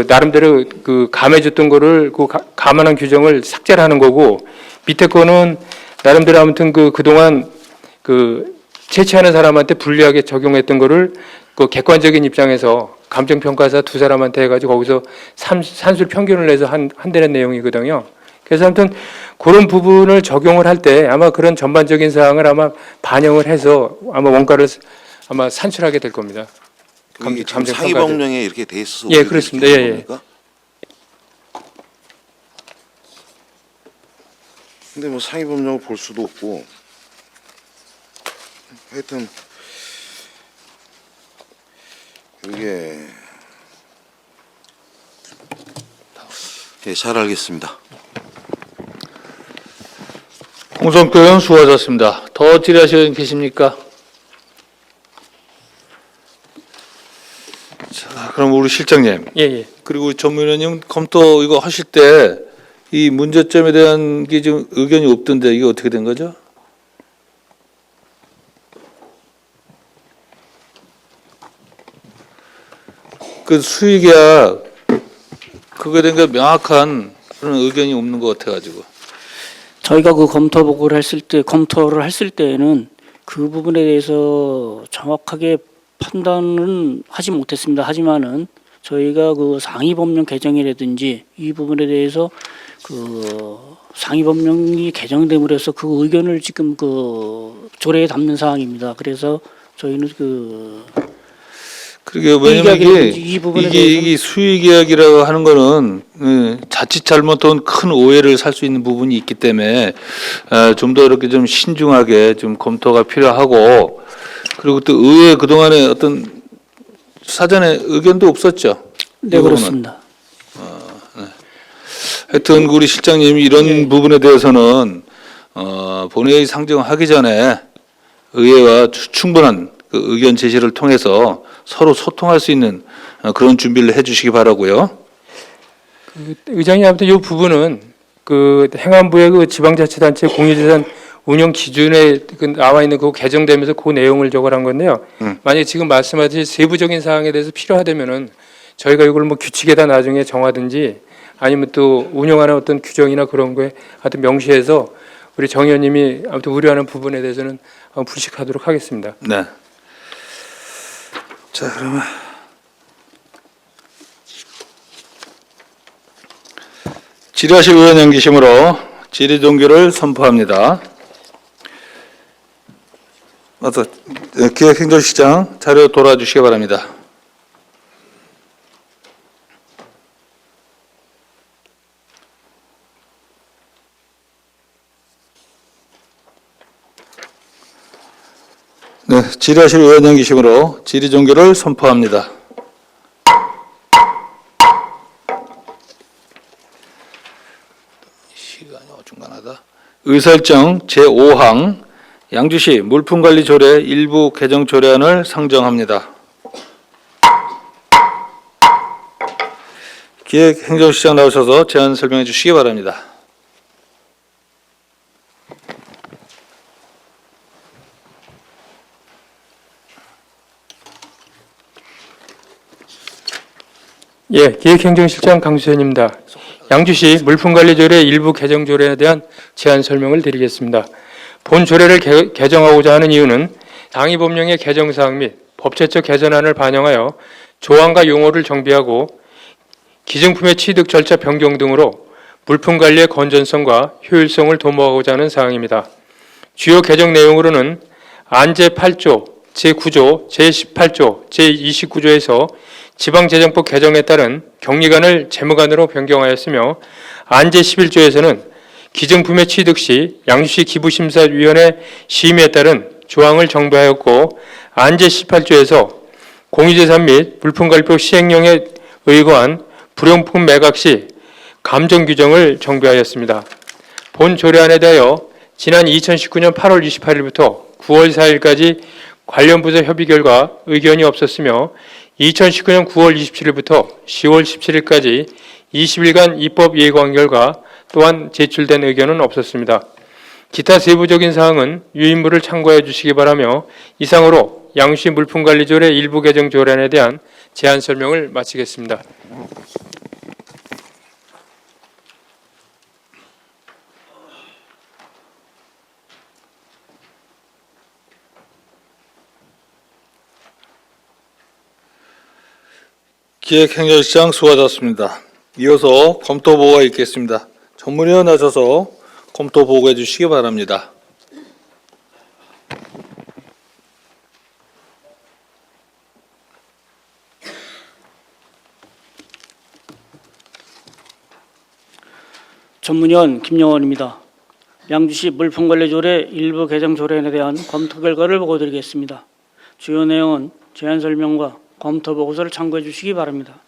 Speaker 6: 나름대로 감해줬던 거를 감안한 규정을 삭제를 하는 거고, 밑에 거는 나름대로 아무튼 그동안 채취하는 사람한테 불리하게 적용했던 거를 객관적인 입장에서 감정평가사 두 사람한테 해가지고 거기서 산술 평균을 내서 한다는 내용이거든요. 그래서 아무튼 그런 부분을 적용을 할 때 아마 그런 전반적인 사항을 아마 반영을 해서 아마 원가를 아마 산출하게 될 겁니다.
Speaker 10: 그게 지금 상위법령에 이렇게 돼 있어서
Speaker 6: 예, 그렇습니다. 예, 예.
Speaker 10: 근데 상위법령을 볼 수도 없고, 하여튼 이게 예, 잘 알겠습니다.
Speaker 9: 홍성표 의원 수고하셨습니다. 더 질의하실 의원 계십니까? 자, 그럼 우리 실장님.
Speaker 6: 예, 예.
Speaker 9: 그리고 우리 전문위원님 검토 이거 하실 때 이 문제점에 대한 게 좀 의견이 없던데 이게 어떻게 된 거죠? 수의계약 그거에 대한 명확한 그런 의견이 없는 것 같아가지고.
Speaker 7: 저희가 검토를 했을 때에는 그 부분에 대해서 정확하게 판단은 하지 못했습니다. 하지만은 저희가 상위법령 개정이라든지 이 부분에 대해서 상위법령이 개정됨으로 해서 그 의견을 지금 조례에 담는 사항입니다. 그래서 저희는
Speaker 9: 그러게 왜냐면 이게 수의계약이라고 하는 거는 자칫 잘못하면 큰 오해를 살 수 있는 부분이 있기 때문에 좀 더 이렇게 좀 신중하게 좀 검토가 필요하고, 그리고 또 의회 그동안에 어떤 사전에 의견도 없었죠.
Speaker 7: 네, 그렇습니다.
Speaker 9: 하여튼 우리 실장님이 이런 부분에 대해서는 본회의 상정하기 전에 의회와 충분한 의견 제시를 통해서 서로 소통할 수 있는 그런 준비를 해주시기 바라고요.
Speaker 6: 의장님, 아무튼 이 부분은 행안부의 지방자치단체 공유재산 운영 기준에 나와 있는 개정되면서 그 내용을 적어한 건데요. 만약에 지금 말씀하신 세부적인 사항에 대해서 필요하다면은 저희가 이걸 규칙에다 나중에 정하든지 아니면 또 운영하는 어떤 규정이나 그런 거에 하여튼 명시해서 우리 정 의원님이 아무튼 우려하는 부분에 대해서는 불식하도록 하겠습니다.
Speaker 9: 네. 자, 그러면 질의하실 의원 연기심으로 질의 종결을 선포합니다. 맞다. 기획행정실장 자료 돌아주시기 바랍니다. 네, 질의하실 의원 연기심으로 질의 종결을 선포합니다. 시간이 어중간하다. 의설정 제5항 양주시 물품관리조례 일부 개정 조례안을 상정합니다. 기획행정실장 나오셔서 제안 설명해 주시기 바랍니다.
Speaker 6: 예, 기획행정실장 강수현입니다. 양주시 물품관리조례 일부 개정 조례에 대한 제안 설명을 드리겠습니다. 본 조례를 개정하고자 하는 이유는 당위법령의 개정사항 및 법제적 개선안을 반영하여 조항과 용어를 정비하고 기증품의 취득 절차 변경 등으로 물품관리의 건전성과 효율성을 도모하고자 하는 사항입니다. 주요 개정 내용으로는 안 제8조, 제9조, 제18조, 제29조에서 지방재정법 개정에 따른 격리관을 재무관으로 변경하였으며 안 제11조에서는 기증품의 취득 시 양주시 기부심사위원회 심의에 따른 조항을 정비하였고 안 제18조에서 공유재산 및 물품관리법 시행령에 의거한 불용품 매각 시 감정 규정을 정비하였습니다. 본 조례안에 대하여 지난 2019년 8월 28일부터 9월 4일까지 관련 부서 협의 결과 의견이 없었으며 2019년 9월 27일부터 10월 17일까지 20일간 입법 예고한 결과 또한 제출된 의견은 없었습니다. 기타 세부적인 사항은 유인물을 참고해 주시기 바라며 이상으로 양주시 물품관리조례 일부 개정 조례안에 대한 제안 설명을 마치겠습니다.
Speaker 9: 기획행정실장 수고하셨습니다. 이어서 검토 보고가 있겠습니다. 전문위원 나셔서 검토 보고해 주시기 바랍니다.
Speaker 7: 전문위원 김영원입니다. 양주시 물품관리조례 일부 개정 조례안에 대한 검토 결과를 보고드리겠습니다. 주요 내용은 제안 설명과 검토 보고서를 참고해 주시기 바랍니다.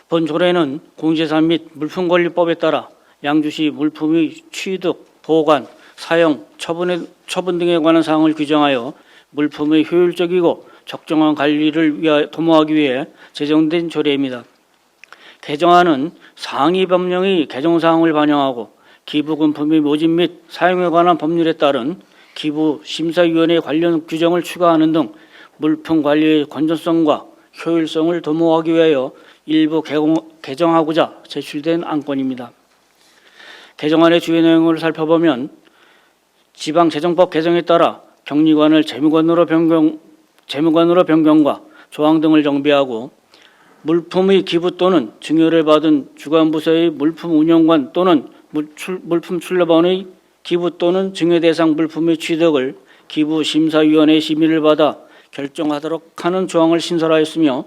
Speaker 7: 본 조례는 공유재산 및 물품관리법에 따라 양주시 물품의 취득, 보관, 사용, 처분 등에 관한 사항을 규정하여 물품의 효율적이고 적정한 관리를 도모하기 위해 제정된 조례입니다. 개정안은 상위 법령의 개정사항을 반영하고 기부금품의 모집 및 사용에 관한 법률에 따른 기부심사위원회 관련 규정을 추가하는 등 물품 관리의 건전성과 효율성을 도모하기 위하여 일부 개정하고자 제출된 안건입니다. 개정안의 주요 내용을 살펴보면 지방재정법 개정에 따라 격리관을 재무관으로 변경과 조항 등을 정비하고 물품의 기부 또는 증여를 받은 주관부서의 물품 운영관 또는 물품 출납원의 기부 또는 증여 대상 물품의 취득을 기부심사위원회 심의를 받아 결정하도록 하는 조항을 신설하였으며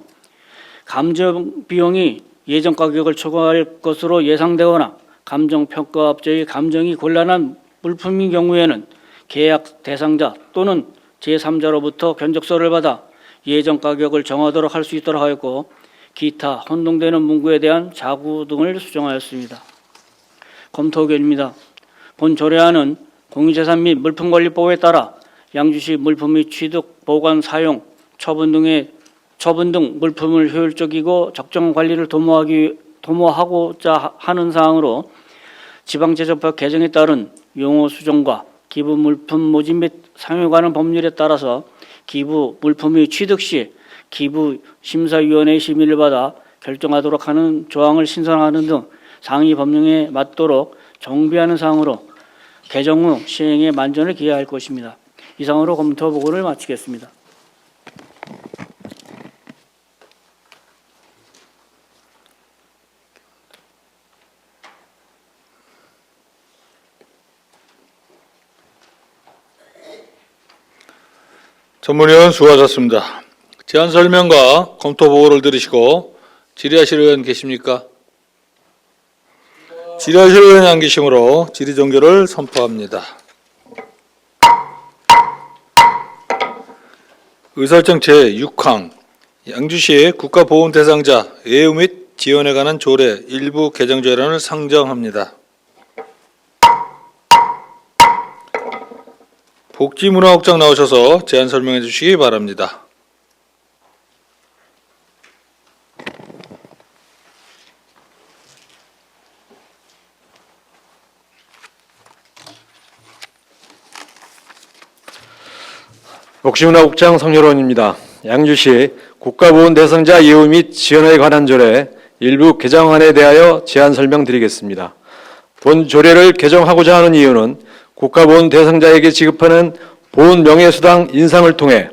Speaker 7: 감정 비용이 예정 가격을 초과할 것으로 예상되거나 감정평가업자의 감정이 곤란한 물품인 경우에는 계약 대상자 또는 제3자로부터 견적서를 받아 예정 가격을 정하도록 할 수 있도록 하였고 기타 혼동되는 문구에 대한 자구 등을 수정하였습니다. 검토 의견입니다. 본 조례안은 공유재산 및 물품관리법에 따라 양주시 물품의 취득, 보관, 사용, 처분 등 물품을 효율적이고 적정한 관리를 도모하고자 하는 사항으로 지방재정법 개정에 따른 용어 수정과 기부 물품 모집 및 사용에 관한 법률에 따라서 기부 물품의 취득 시 기부 심사위원회 심의를 받아 결정하도록 하는 조항을 신설하는 등 상위 법령에 맞도록 정비하는 사항으로 개정 후 시행에 만전을 기해할 것입니다. 이상으로 검토 보고를 마치겠습니다.
Speaker 3: 전문위원 수고하셨습니다. 제안 설명과 검토 보고를 들으시고 질의하실 의원 계십니까? 질의하실 의원이 안 계시므로 질의 종결을 선포합니다. 의사일정 제6항 양주시 국가보훈 대상자 예우 및 지원에 관한 조례 일부 개정 조례안을 상정합니다. 복지문화국장 나오셔서 제안 설명해 주시기 바랍니다.
Speaker 11: 복지문화국장 성렬원입니다. 양주시 국가보훈 대상자 예우 및 지원에 관한 조례 일부 개정안에 대하여 제안 설명드리겠습니다. 본 조례를 개정하고자 하는 이유는 국가보훈 대상자에게 지급하는 보훈 명예수당 인상을 통해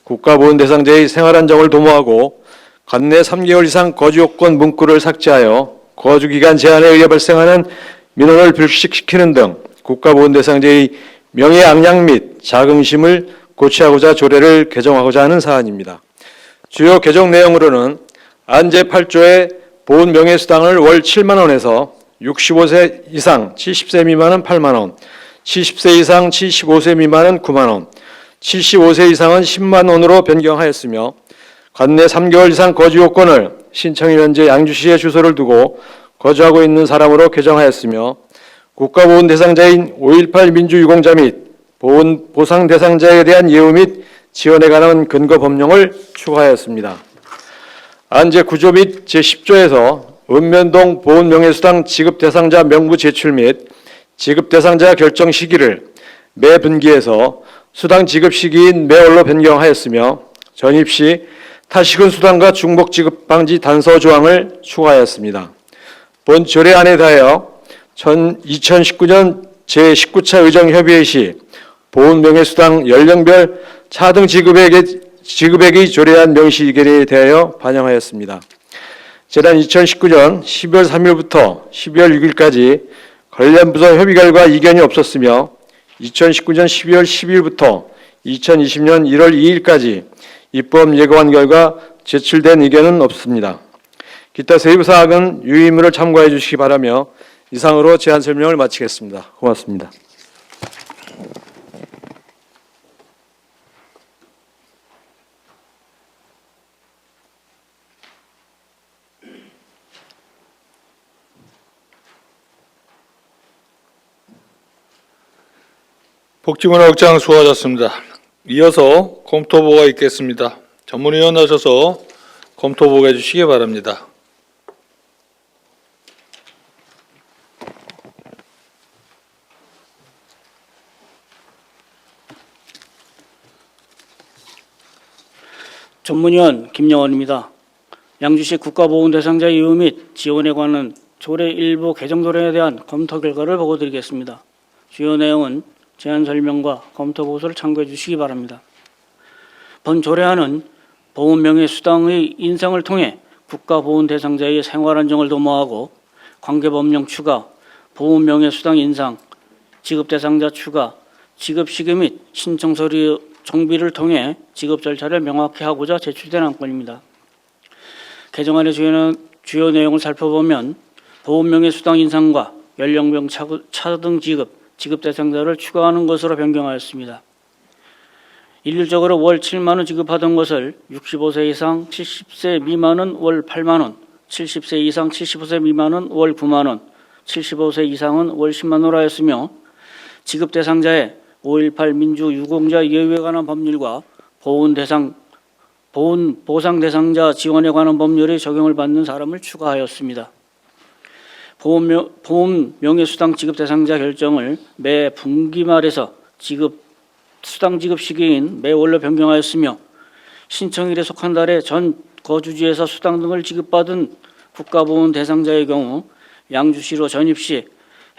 Speaker 11: 국가보훈 대상자의 생활안정을 도모하고 관내 3개월 이상 거주요건 문구를 삭제하여 거주기간 제한에 의해 발생하는 민원을 불식시키는 등 국가보훈 대상자의 명예악양 및 자긍심을 고취하고자 조례를 개정하고자 하는 사안입니다. 주요 개정 내용으로는 안 제8조의 보훈 명예수당을 월 7만 원에서 65세 이상 70세 미만은 8만 원, 70세 이상 75세 미만은 9만 원, 75세 이상은 10만 원으로 변경하였으며 관내 3개월 이상 거주 요건을 신청일 현재 양주시에 주소를 두고 거주하고 있는 사람으로 개정하였으며 국가보훈 대상자인 5.18 민주유공자 및 보훈 보상 대상자에 대한 예우 및 지원에 관한 근거 법령을 추가하였습니다. 안 제9조 및 제10조에서 읍면동 보훈 명예수당 지급 대상자 명부 제출 및 지급 대상자 결정 시기를 매 분기에서 수당 지급 시기인 매월로 변경하였으며 전입 시 타시군 수당과 중복 지급 방지 단서 조항을 추가하였습니다. 본 조례안에 대하여 2019년 제19차 의정협의회 시 보훈 명예수당 연령별 차등 지급액의 조례안 명시 의견에 대하여 반영하였습니다. 지난 2019년 12월 3일부터 12월 6일까지 관련 부서 협의 결과 이견이 없었으며 2019년 12월 10일부터 2020년 1월 2일까지 입법 예고한 결과 제출된 의견은 없습니다. 기타 세부 사항은 유의문을 참고해 주시기 바라며 이상으로 제안 설명을 마치겠습니다. 고맙습니다.
Speaker 3: 복지문화국장 수고하셨습니다. 이어서 검토보고가 있겠습니다. 전문위원 나셔서 검토보고 해주시기 바랍니다.
Speaker 7: 전문위원 김영원입니다. 양주시 국가보훈 대상자 예우 및 지원에 관한 조례 일부 개정 조례에 대한 검토 결과를 보고드리겠습니다. 주요 내용은 제안 설명과 검토 보고서를 참고해 주시기 바랍니다. 본 조례안은 보훈 명예수당의 인상을 통해 국가보훈 대상자의 생활안정을 도모하고 관계법령 추가, 보훈 명예수당 인상, 지급 대상자 추가, 지급 시기 및 신청 서류 정비를 통해 지급 절차를 명확히 하고자 제출된 안건입니다. 개정안의 주요 내용을 살펴보면 보훈 명예수당 인상과 연령별 차등 지급 대상자를 추가하는 것으로 변경하였습니다. 일률적으로 월 7만 원 지급하던 것을 65세 이상 70세 미만은 월 8만 원, 70세 이상 75세 미만은 월 9만 원, 75세 이상은 월 10만 원으로 하였으며 지급 대상자의 5.18 민주 유공자 예우에 관한 법률과 보훈 보상 대상자 지원에 관한 법률의 적용을 받는 사람을 추가하였습니다. 보훈 명예수당 지급 대상자 결정을 매 분기 말에서 수당 지급 시기인 매월로 변경하였으며 신청일에 속한 달에 전 거주지에서 수당 등을 지급받은 국가보훈 대상자의 경우 양주시로 전입 시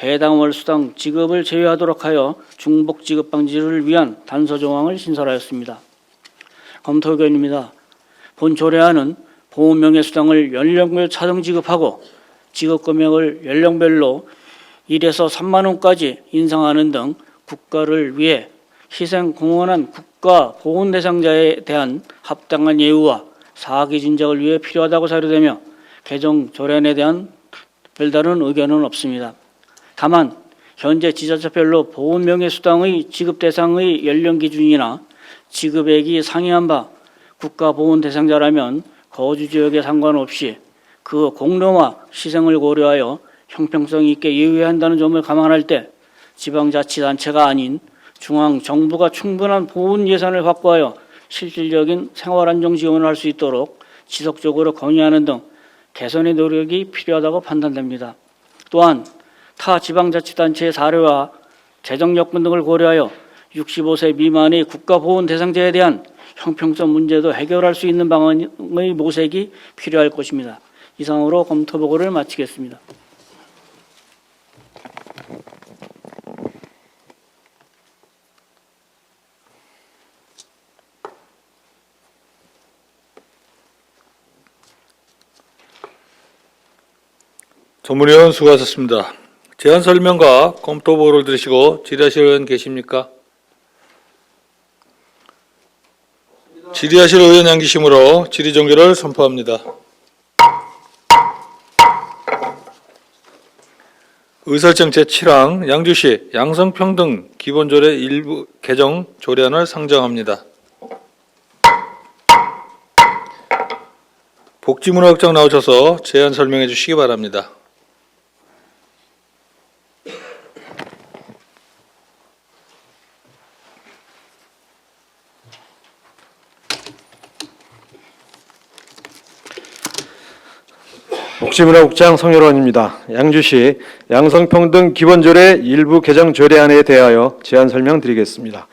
Speaker 7: 해당 월 수당 지급을 제외하도록 하여 중복 지급 방지를 위한 단서 조항을 신설하였습니다. 검토 의견입니다. 본 조례안은 보훈명예수당을 연령별 차등 지급하고 지급 금액을 연령별로 1에서 3만 원까지 인상하는 등 국가를 위해 희생 공헌한 국가 보훈 대상자에 대한 합당한 예우와 사기 진작을 위해 필요하다고 사료되며 개정 조례안에 대한 별다른 의견은 없습니다. 다만 현재 지자체별로 보훈명예수당의 지급 대상의 연령 기준이나 지급액이 상이한 바 국가 보훈 대상자라면 거주 지역에 상관없이 그 공로와 희생을 고려하여 형평성 있게 예우해야 한다는 점을 감안할 때 지방자치단체가 아닌 중앙정부가 충분한 보훈 예산을 확보하여 실질적인 생활안정 지원을 할 수 있도록 지속적으로 건의하는 등 개선의 노력이 필요하다고 판단됩니다. 또한 타 지방자치단체의 사례와 재정 여건 등을 고려하여 65세 미만의 국가보훈 대상자에 대한 형평성 문제도 해결할 수 있는 방안의 모색이 필요할 것입니다. 이상으로 검토 보고를 마치겠습니다.
Speaker 9: 전문위원 수고하셨습니다. 제안 설명과 검토 보고를 들으시고 질의하실 의원 계십니까? 질의하실 의원 양기심으로 질의 종결을 선포합니다. 의설정 제7항 양주시 양성평등 기본조례 일부 개정 조례안을 상정합니다. 복지문화국장 나오셔서 제안 설명해 주시기 바랍니다.
Speaker 11: 복지문화국장 성열원입니다. 양주시 양성평등 기본조례 일부 개정 조례안에 대하여 제안 설명드리겠습니다.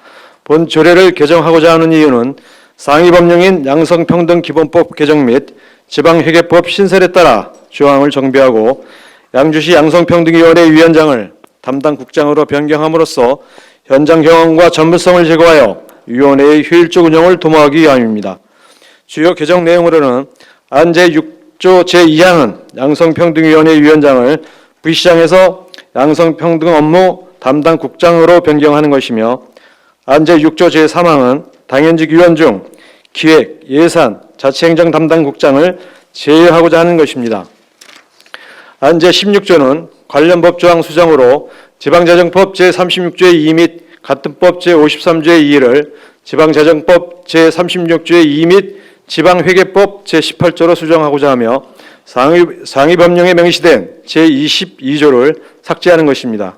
Speaker 11: 본 조례를 개정하고자 하는 이유는 상위 법령인 양성평등 기본법 개정 및 지방회계법 신설에 따라 조항을 정비하고 양주시 양성평등위원회 위원장을 담당 국장으로 변경함으로써 현장 경험과 전문성을 제고하여 위원회의 효율적 운영을 도모하기 위함입니다. 주요 개정 내용으로는 안 제6조 제2항은 양성평등위원회 위원장을 부시장에서 양성평등 업무 담당 국장으로 변경하는 것이며 안 제6조 제3항은 당연직 위원 중 기획, 예산, 자치행정 담당 국장을 제외하고자 하는 것입니다. 안 제16조는 관련 법조항 수정으로 지방자정법 제36조의 2 및 같은 법 제53조의 2를 지방자정법 제36조의 2 및 지방회계법 제18조로 수정하고자 하며 상위 법령에 명시된 제22조를 삭제하는 것입니다.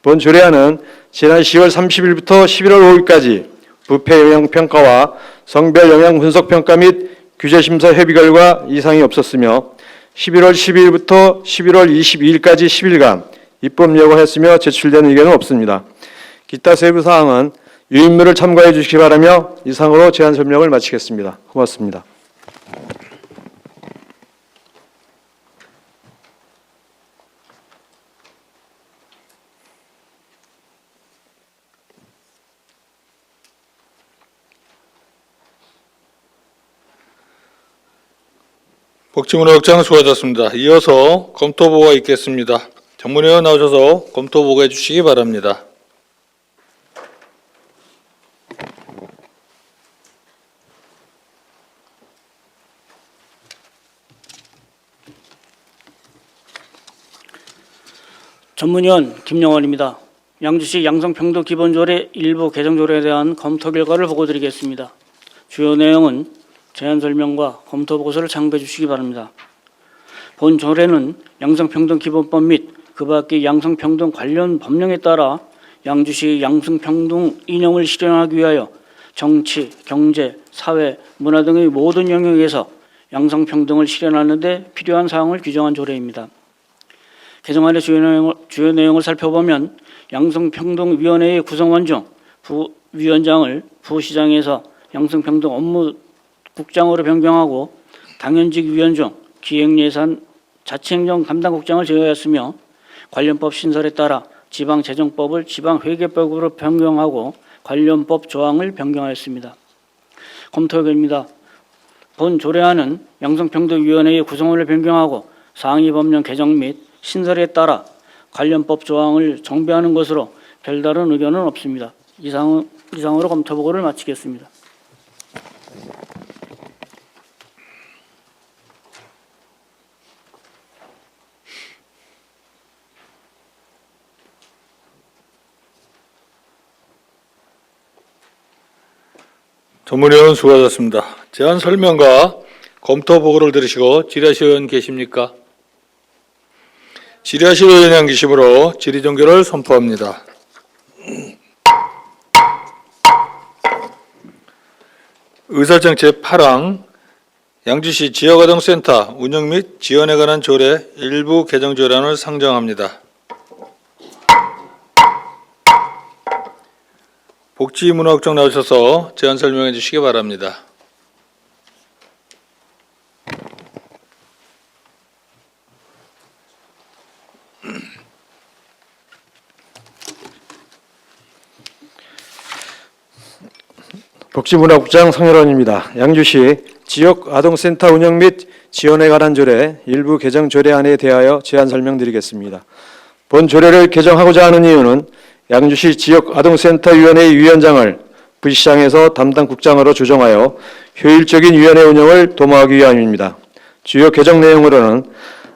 Speaker 11: 본 조례안은 지난 10월 30일부터 11월 5일까지 부패 영향 평가와 성별 영향 분석 평가 및 규제 심사 협의 결과 이상이 없었으며 11월 12일부터 11월 22일까지 10일간 입법 예고했으며 제출된 의견은 없습니다. 기타 세부 사항은 유인물을 참고해 주시기 바라며 이상으로 제안 설명을 마치겠습니다. 고맙습니다.
Speaker 9: 복지문화국장 수고하셨습니다. 이어서 검토 보고가 있겠습니다. 전문위원 나오셔서 검토 보고해 주시기 바랍니다.
Speaker 7: 전문위원 김영원입니다. 양주시 양성평등 기본조례 일부 개정조례에 대한 검토 결과를 보고드리겠습니다. 주요 내용은 제안 설명과 검토 보고서를 참고해 주시기 바랍니다. 본 조례는 양성평등 기본법 및 그 밖의 양성평등 관련 법령에 따라 양주시 양성평등 이념을 실현하기 위하여 정치, 경제, 사회, 문화 등의 모든 영역에서 양성평등을 실현하는 데 필요한 사항을 규정한 조례입니다. 개정안의 주요 내용을 살펴보면 양성평등위원회의 구성원 중 부위원장을 부시장에서 양성평등 업무 국장으로 변경하고 당연직 위원 중 기획예산 자치행정 담당국장을 제외하였으며 관련법 신설에 따라 지방재정법을 지방회계법으로 변경하고 관련법 조항을 변경하였습니다. 검토 결과입니다. 본 조례안은 양성평등위원회의 구성원을 변경하고 상위법령 개정 및 신설에 따라 관련법 조항을 정비하는 것으로 별다른 의견은 없습니다. 이상으로 검토 보고를 마치겠습니다.
Speaker 3: 전문위원 수고하셨습니다. 제안 설명과 검토 보고를 들으시고 질의하실 의원 계십니까? 질의하실 의원이 안 계시므로 질의 종결을 선포합니다. 의사정 제8항 양주시 지역아동센터 운영 및 지원에 관한 조례 일부 개정 조례안을 상정합니다. 복지문화국장 나오셔서 제안 설명해 주시기 바랍니다.
Speaker 11: 복지문화국장 성열원입니다. 양주시 지역아동센터 운영 및 지원에 관한 조례 일부 개정 조례안에 대하여 제안 설명드리겠습니다. 본 조례를 개정하고자 하는 이유는 양주시 지역아동센터위원회 위원장을 부시장에서 담당 국장으로 조정하여 효율적인 위원회 운영을 도모하기 위함입니다. 주요 개정 내용으로는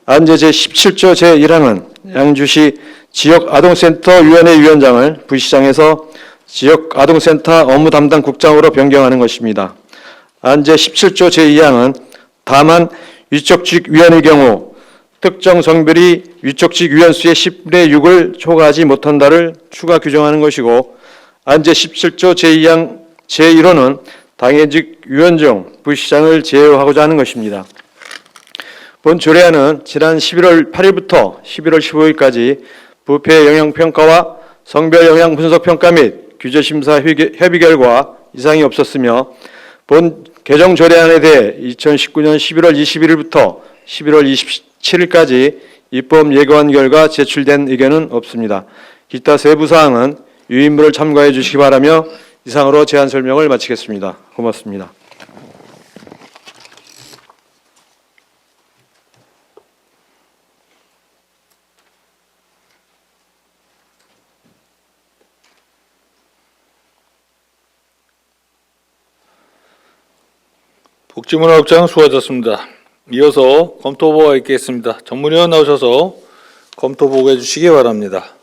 Speaker 11: 안제 제17조 제1항은 양주시 지역아동센터위원회 위원장을 부시장에서 지역아동센터 업무 담당 국장으로 변경하는 것입니다. 안제 17조 제2항은 다만 위촉직 위원의 경우 특정 성별이 위촉직 위원 수의 10분의 6을 초과하지 못한다를 추가 규정하는 것이고, 안제 17조 제2항 제1호는 당해직 위원 중 부시장을 제외하고자 하는 것입니다. 본 조례안은 지난 11월 8일부터 11월 15일까지 부패 영향평가와 성별 영향 분석평가 및 규제심사 협의 결과 이상이 없었으며, 본 개정 조례안에 대해 2019년 11월 21일부터 11월 27일까지 입법 예고한 결과 제출된 의견은 없습니다. 기타 세부 사항은 유인물을 참고해 주시기 바라며 이상으로 제안 설명을 마치겠습니다. 고맙습니다.
Speaker 3: 복지문화국장 수고하셨습니다. 이어서 검토 보고가 있겠습니다. 전문위원 나오셔서 검토 보고해 주시기 바랍니다.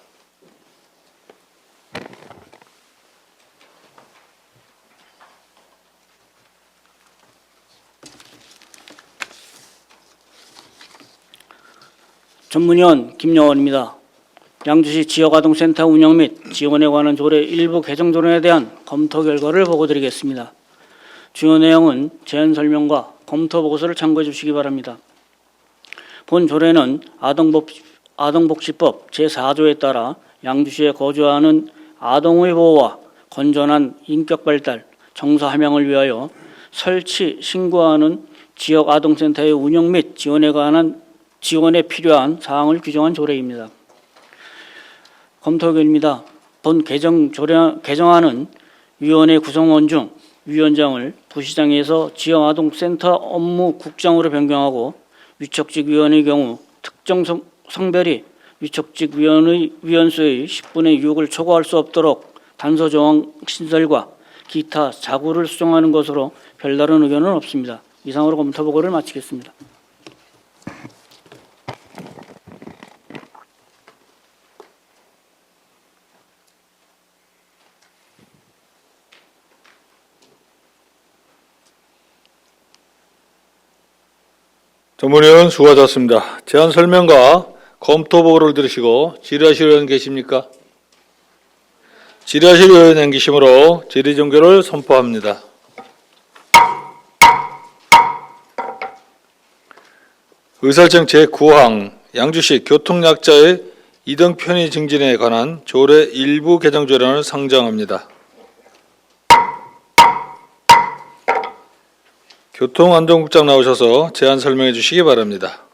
Speaker 7: 전문위원 김영원입니다. 양주시 지역아동센터 운영 및 지원에 관한 조례 일부 개정 조례에 대한 검토 결과를 보고드리겠습니다. 주요 내용은 제안 설명과 검토 보고서를 참고해 주시기 바랍니다. 본 조례는 아동복지법 제4조에 따라 양주시에 거주하는 아동의 보호와 건전한 인격 발달, 정서 함양을 위하여 설치, 신고하는 지역아동센터의 운영 및 지원에 필요한 사항을 규정한 조례입니다. 검토 결과입니다. 본 개정안은 위원회 구성원 중 위원장을 부시장에서 지역아동센터 업무국장으로 변경하고, 위촉직 위원의 경우 특정 성별이 위촉직 위원 수의 10분의 6을 초과할 수 없도록 단서 조항 신설과 기타 자구를 수정하는 것으로 별다른 의견은 없습니다. 이상으로 검토 보고를 마치겠습니다.
Speaker 3: 전문위원 수고하셨습니다. 제안 설명과 검토 보고를 들으시고 질의하실 의원 계십니까? 질의하실 의원이 안 계시므로 질의 종결을 선포합니다. 의사정 제9항 양주시 교통약자의 2등 편의 증진에 관한 조례 일부 개정 조례안을 상정합니다. 교통안전국장 나오셔서 제안 설명해 주시기 바랍니다.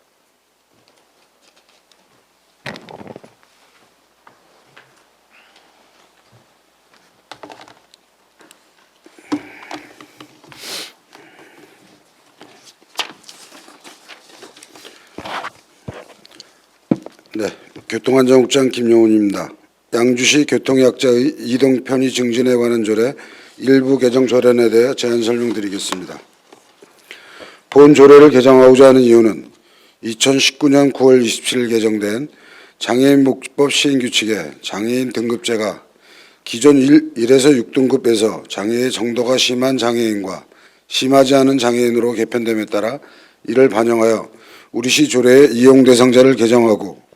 Speaker 12: 네, 교통안전국장 김용훈입니다. 양주시 교통약자의 이동 편의 증진에 관한 조례 일부 개정 조례안에 대해 제안 설명드리겠습니다. 본 조례를 개정하고자 하는 이유는 2019년 9월 27일 개정된 장애인 복지법 시행규칙에 장애인 등급제가 기존 1에서 6등급에서 장애의 정도가 심한 장애인과 심하지 않은 장애인으로 개편됨에 따라 이를 반영하여 우리시 조례의 이용 대상자를 개정하고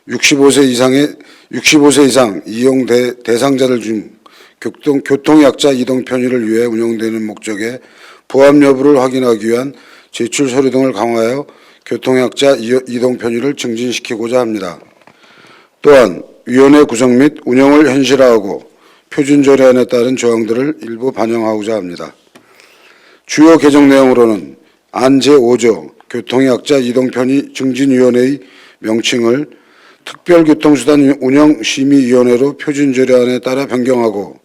Speaker 12: 65세 이상 이용 대상자들 중 교통약자 이동 편의를 위해 운영되는 목적의 부합 여부를 확인하기 위한 제출 서류 등을 강화하여 교통약자 이동 편의를 증진시키고자 합니다. 또한 위원회 구성 및 운영을 현실화하고 표준 조례안에 따른 조항들을 일부 반영하고자 합니다. 주요 개정 내용으로는 안 제5조 교통약자 이동 편의 증진위원회의 명칭을 특별교통수단 운영심의위원회로 표준조례안에 따라 변경하고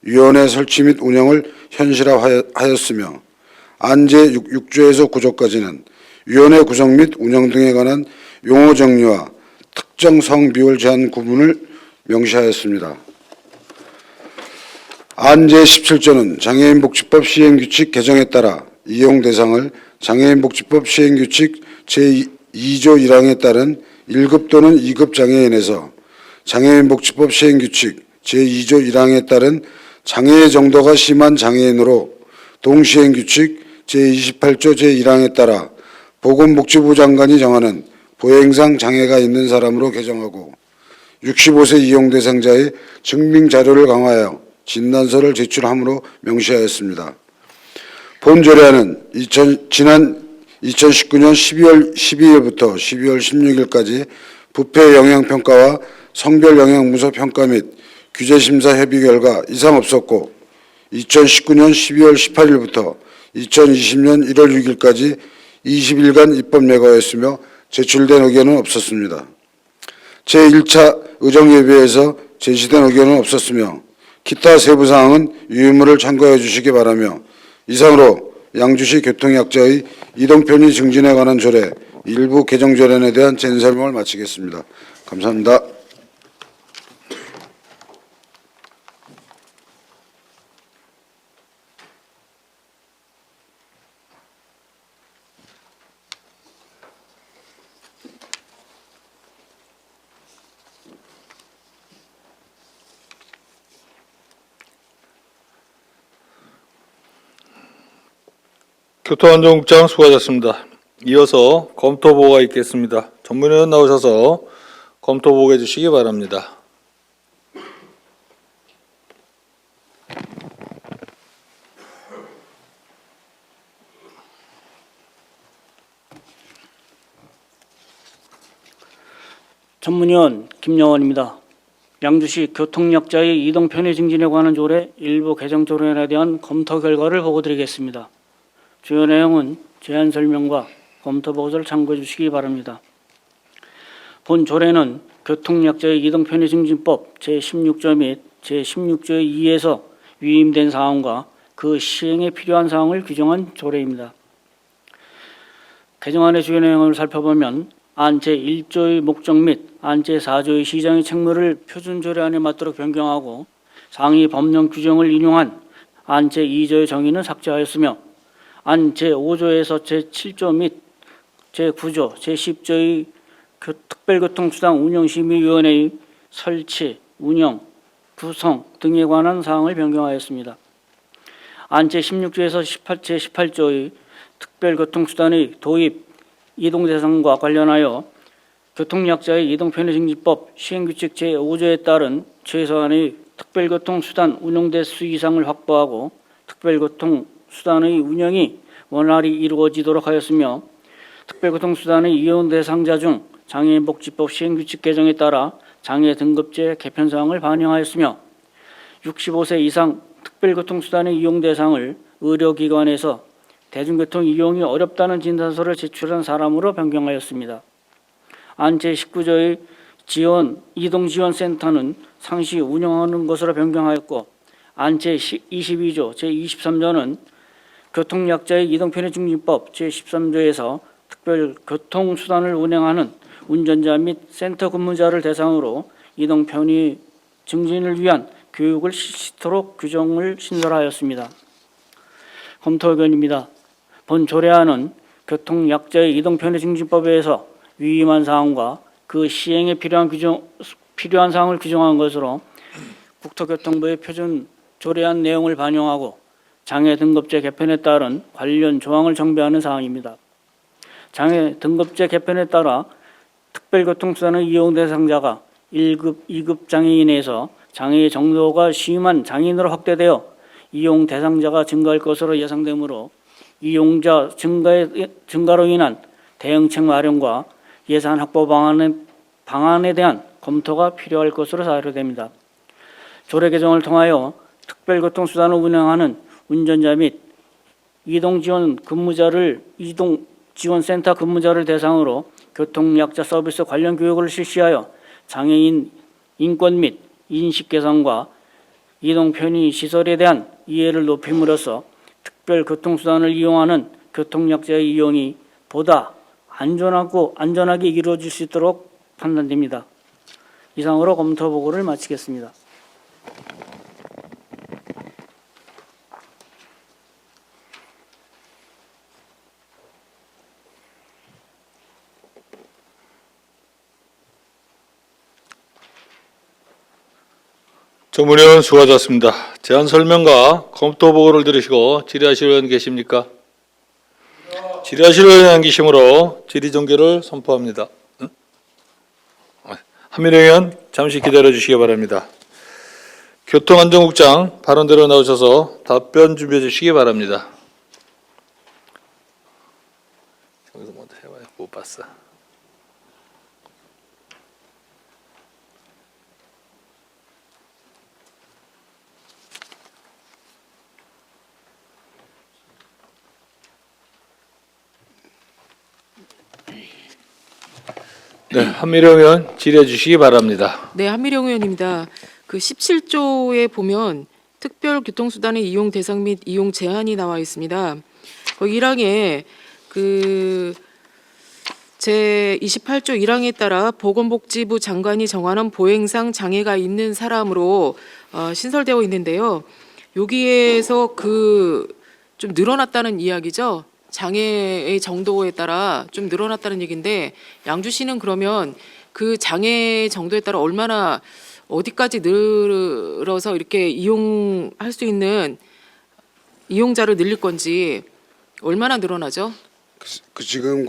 Speaker 12: 위원회 설치 및 운영을 현실화하였으며 안 제6조에서 9조까지는 위원회 구성 및 운영 등에 관한 용어 정리와 특정 성 비율 제한 구분을 명시하였습니다. 안 제17조는 장애인복지법 시행규칙 개정에 따라 이용 대상을 장애인복지법 시행규칙 제2조 1항에 따른 1급 또는 2급 장애인에서 장애인복지법 시행규칙 제2조 1항에 따른 장애의 정도가 심한 장애인으로 동시행규칙 제28조 제1항에 따라 보건복지부 장관이 정하는 보행상 장애가 있는 사람으로 개정하고 65세 이용 대상자의 증빙 자료를 강화하여 진단서를 제출함으로 명시하였습니다. 본 조례안은 지난 2019년 12월 12일부터 12월 16일까지 부패 영향평가와 성별 영향 문서 평가 및 규제심사 협의 결과 이상 없었고 2019년 12월 18일부터 2020년 1월 6일까지 20일간 입법 예고였으며 제출된 의견은 없었습니다. 제1차 의정예비에서 제시된 의견은 없었으며 기타 세부 사항은 유의무를 참고해 주시기 바라며 이상으로 양주시 교통약자의 이동편의 증진에 관한 조례 일부 개정 조례안에 대한 제안 설명을 마치겠습니다. 감사합니다.
Speaker 9: 교통안전국장 수고하셨습니다. 이어서 검토보고가 있겠습니다. 전문위원 나오셔서 검토보고해 주시기 바랍니다.
Speaker 7: 전문위원 김영원입니다. 양주시 교통약자의 이동 편의 증진에 관한 조례 일부 개정 조례안에 대한 검토 결과를 보고드리겠습니다. 주요 내용은 제안 설명과 검토 보고서를 참고해 주시기 바랍니다. 본 조례는 교통약자의 이동 편의 증진법 제16조 및 제16조의 2에서 위임된 사항과 그 시행에 필요한 사항을 규정한 조례입니다. 개정안의 주요 내용을 살펴보면 안 제1조의 목적 및 안 제4조의 시장의 책무를 표준 조례안에 맞도록 변경하고 상위 법령 규정을 인용한 안 제2조의 정의는 삭제하였으며 안 제5조에서 제7조 및 제9조, 제10조의 특별교통수단 운영심의위원회의 설치, 운영, 구성 등에 관한 사항을 변경하였습니다. 안 제16조에서 제18조의 특별교통수단의 도입, 이동 대상과 관련하여 교통약자의 이동편의증진법 시행규칙 제5조에 따른 최소한의 특별교통수단 운용대수 이상을 확보하고 특별교통수단의 운영이 원활히 이루어지도록 하였으며 특별교통수단의 이용 대상자 중 장애인복지법 시행규칙 개정에 따라 장애 등급제 개편 사항을 반영하였으며 65세 이상 특별교통수단의 이용 대상을 의료기관에서 대중교통 이용이 어렵다는 진단서를 제출한 사람으로 변경하였습니다. 안 제19조의 이동지원센터는 상시 운영하는 것으로 변경하였고 안 제22조, 제23조는 교통약자의 이동편의증진법 제13조에서 특별교통수단을 운행하는 운전자 및 센터 근무자를 대상으로 이동 편의 증진을 위한 교육을 실시토록 규정을 신설하였습니다. 검토 의견입니다. 본 조례안은 교통약자의 이동 편의 증진법에서 위임한 사항과 그 시행에 필요한 사항을 규정한 것으로 국토교통부의 표준 조례안 내용을 반영하고 장애 등급제 개편에 따른 관련 조항을 정비하는 사항입니다. 장애 등급제 개편에 따라 특별교통수단의 이용 대상자가 1급, 2급 장애인에서 장애의 정도가 심한 장애인으로 확대되어 이용 대상자가 증가할 것으로 예상되므로 이용자 증가로 인한 대응책 마련과 예산 확보 방안에 대한 검토가 필요할 것으로 사료됩니다. 조례 개정을 통하여 특별교통수단을 운영하는 운전자 및 이동지원센터 근무자를 대상으로 교통약자 서비스 관련 교육을 실시하여 장애인 인권 및 인식 개선과 이동 편의 시설에 대한 이해를 높임으로써 특별교통수단을 이용하는 교통약자의 이용이 보다 안전하게 이루어질 수 있도록 판단됩니다. 이상으로 검토 보고를 마치겠습니다.
Speaker 9: 조문위원 수고하셨습니다. 제안 설명과 검토 보고를 들으시고 질의하실 의원 계십니까? 질의하실 의원이 안 계시므로 질의 종결을 선포합니다. 한민영 의원 잠시 기다려 주시기 바랍니다. 교통안전국장 발언대로 나오셔서 답변 준비해 주시기 바랍니다. 여기서 먼저 해봐요. 못 봤어. 네, 한미령 의원 질의해 주시기 바랍니다.
Speaker 13: 네, 한미령 의원입니다. 그 17조에 보면 특별교통수단의 이용 대상 및 이용 제한이 나와 있습니다. 거기 1항에 제 28조 1항에 따라 보건복지부 장관이 정하는 보행상 장애가 있는 사람으로 신설되어 있는데요. 여기에서 좀 늘어났다는 이야기죠. 장애의 정도에 따라 좀 늘어났다는 얘기인데 양주시는 그러면 그 장애 정도에 따라 얼마나 어디까지 늘어서 이렇게 이용할 수 있는 이용자를 늘릴 건지 얼마나 늘어나죠?
Speaker 12: 지금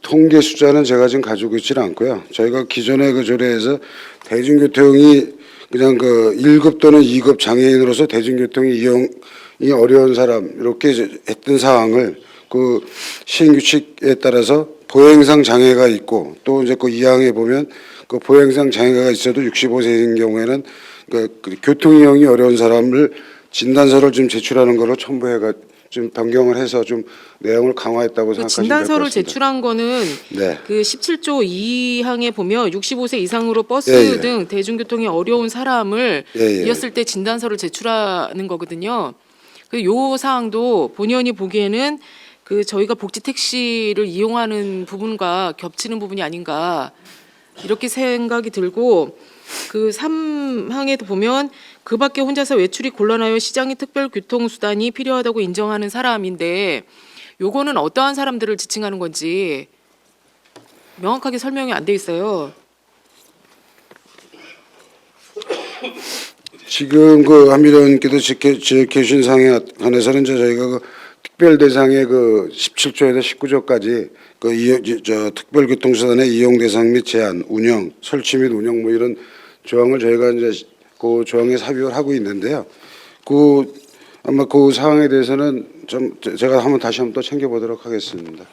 Speaker 12: 통계 숫자는 제가 지금 가지고 있지는 않고요. 저희가 기존의 조례에서 대중교통이 그냥 1급 또는 2급 장애인으로서 대중교통이 이용이 어려운 사람 이렇게 했던 사항을 시행규칙에 따라서 보행상 장애가 있고 또 이제 2항에 보면 보행상 장애가 있어도 65세인 경우에는 교통 이용이 어려운 사람을 진단서를 좀 제출하는 걸로 첨부해가 좀 변경을 해서 좀 내용을 강화했다고 생각하시면 될 것 같습니다.
Speaker 13: 진단서를 제출한 거는
Speaker 12: 네.
Speaker 13: 17조 2항에 보면 65세 이상으로 버스 등 대중교통이 어려운 사람을 이었을 때 진단서를 제출하는 거거든요. 요 사항도 본 의원이 보기에는 저희가 복지 택시를 이용하는 부분과 겹치는 부분이 아닌가 이렇게 생각이 들고 3항에도 보면 그 밖에 혼자서 외출이 곤란하여 시장의 특별교통수단이 필요하다고 인정하는 사람인데 요거는 어떠한 사람들을 지칭하는 건지 명확하게 설명이 안 돼 있어요.
Speaker 12: 지금 한미령께도 지적해주신 사항에 관해서는 저희가 특별 대상의 17조에서 19조까지 특별교통수단의 이용 대상 및 제한, 운영, 설치 및 운영 이런 조항을 저희가 이제 그 조항에 삽입을 하고 있는데요. 아마 그 사항에 대해서는 제가 다시 한번 또 챙겨보도록 하겠습니다.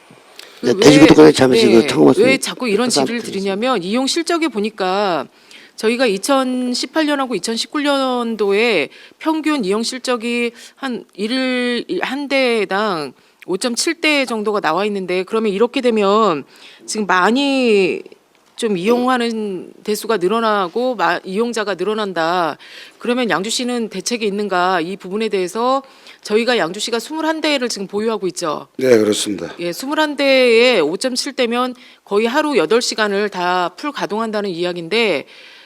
Speaker 13: 왜 자꾸 이런 질의를 드리냐면 이용 실적에 보니까 저희가 2018년하고 2019년도에 평균 이용 실적이 한 대당 5.7대 정도가 나와 있는데 그러면 이렇게 되면 지금 많이 좀 이용하는 대수가 늘어나고 이용자가 늘어난다. 그러면 양주시는 대책이 있는가 이 부분에 대해서 저희가 양주시가 21대를 지금 보유하고 있죠.
Speaker 12: 네, 그렇습니다.
Speaker 13: 예, 21대에 5.7대면 거의 하루 8시간을 다 풀 가동한다는 이야기인데,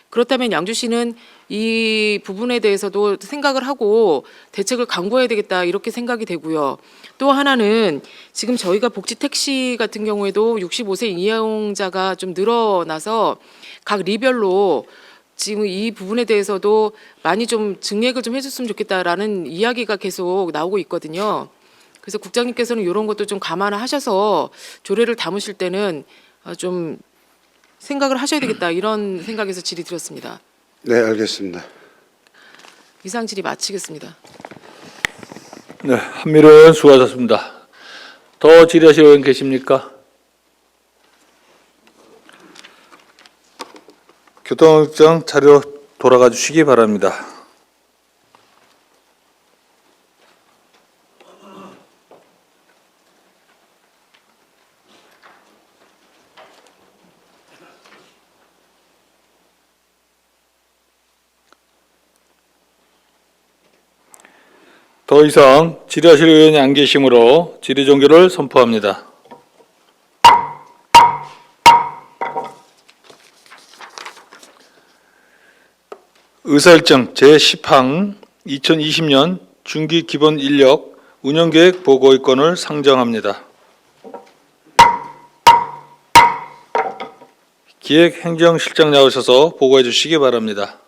Speaker 13: 그렇다면 양주시는 이 부분에 대해서도 생각을 하고 대책을 강구해야 되겠다 이렇게 생각이 되고요. 또 하나는 지금 저희가 복지 택시 같은 경우에도 65세 이용자가 좀 늘어나서 각 리별로 지금 이 부분에 대해서도 많이 좀 증액을 좀 해줬으면 좋겠다라는 이야기가 계속 나오고 있거든요. 그래서 국장님께서는 이런 것도 좀 감안하셔서 조례를 담으실 때는 좀 생각을 하셔야 되겠다 이런 생각에서 질의드렸습니다.
Speaker 12: 네, 알겠습니다.
Speaker 13: 이상 질의 마치겠습니다.
Speaker 9: 네, 한미로 의원 수고하셨습니다. 더 질의하실 의원 계십니까? 교통국장 자료 돌아가 주시기 바랍니다. 더 이상 질의하실 의원이 안 계시므로 질의 종결을 선포합니다. 의사일정 제10항 2020년 중기 기본 인력 운영계획 보고의건을 상정합니다. 기획행정실장 나오셔서 보고해 주시기 바랍니다.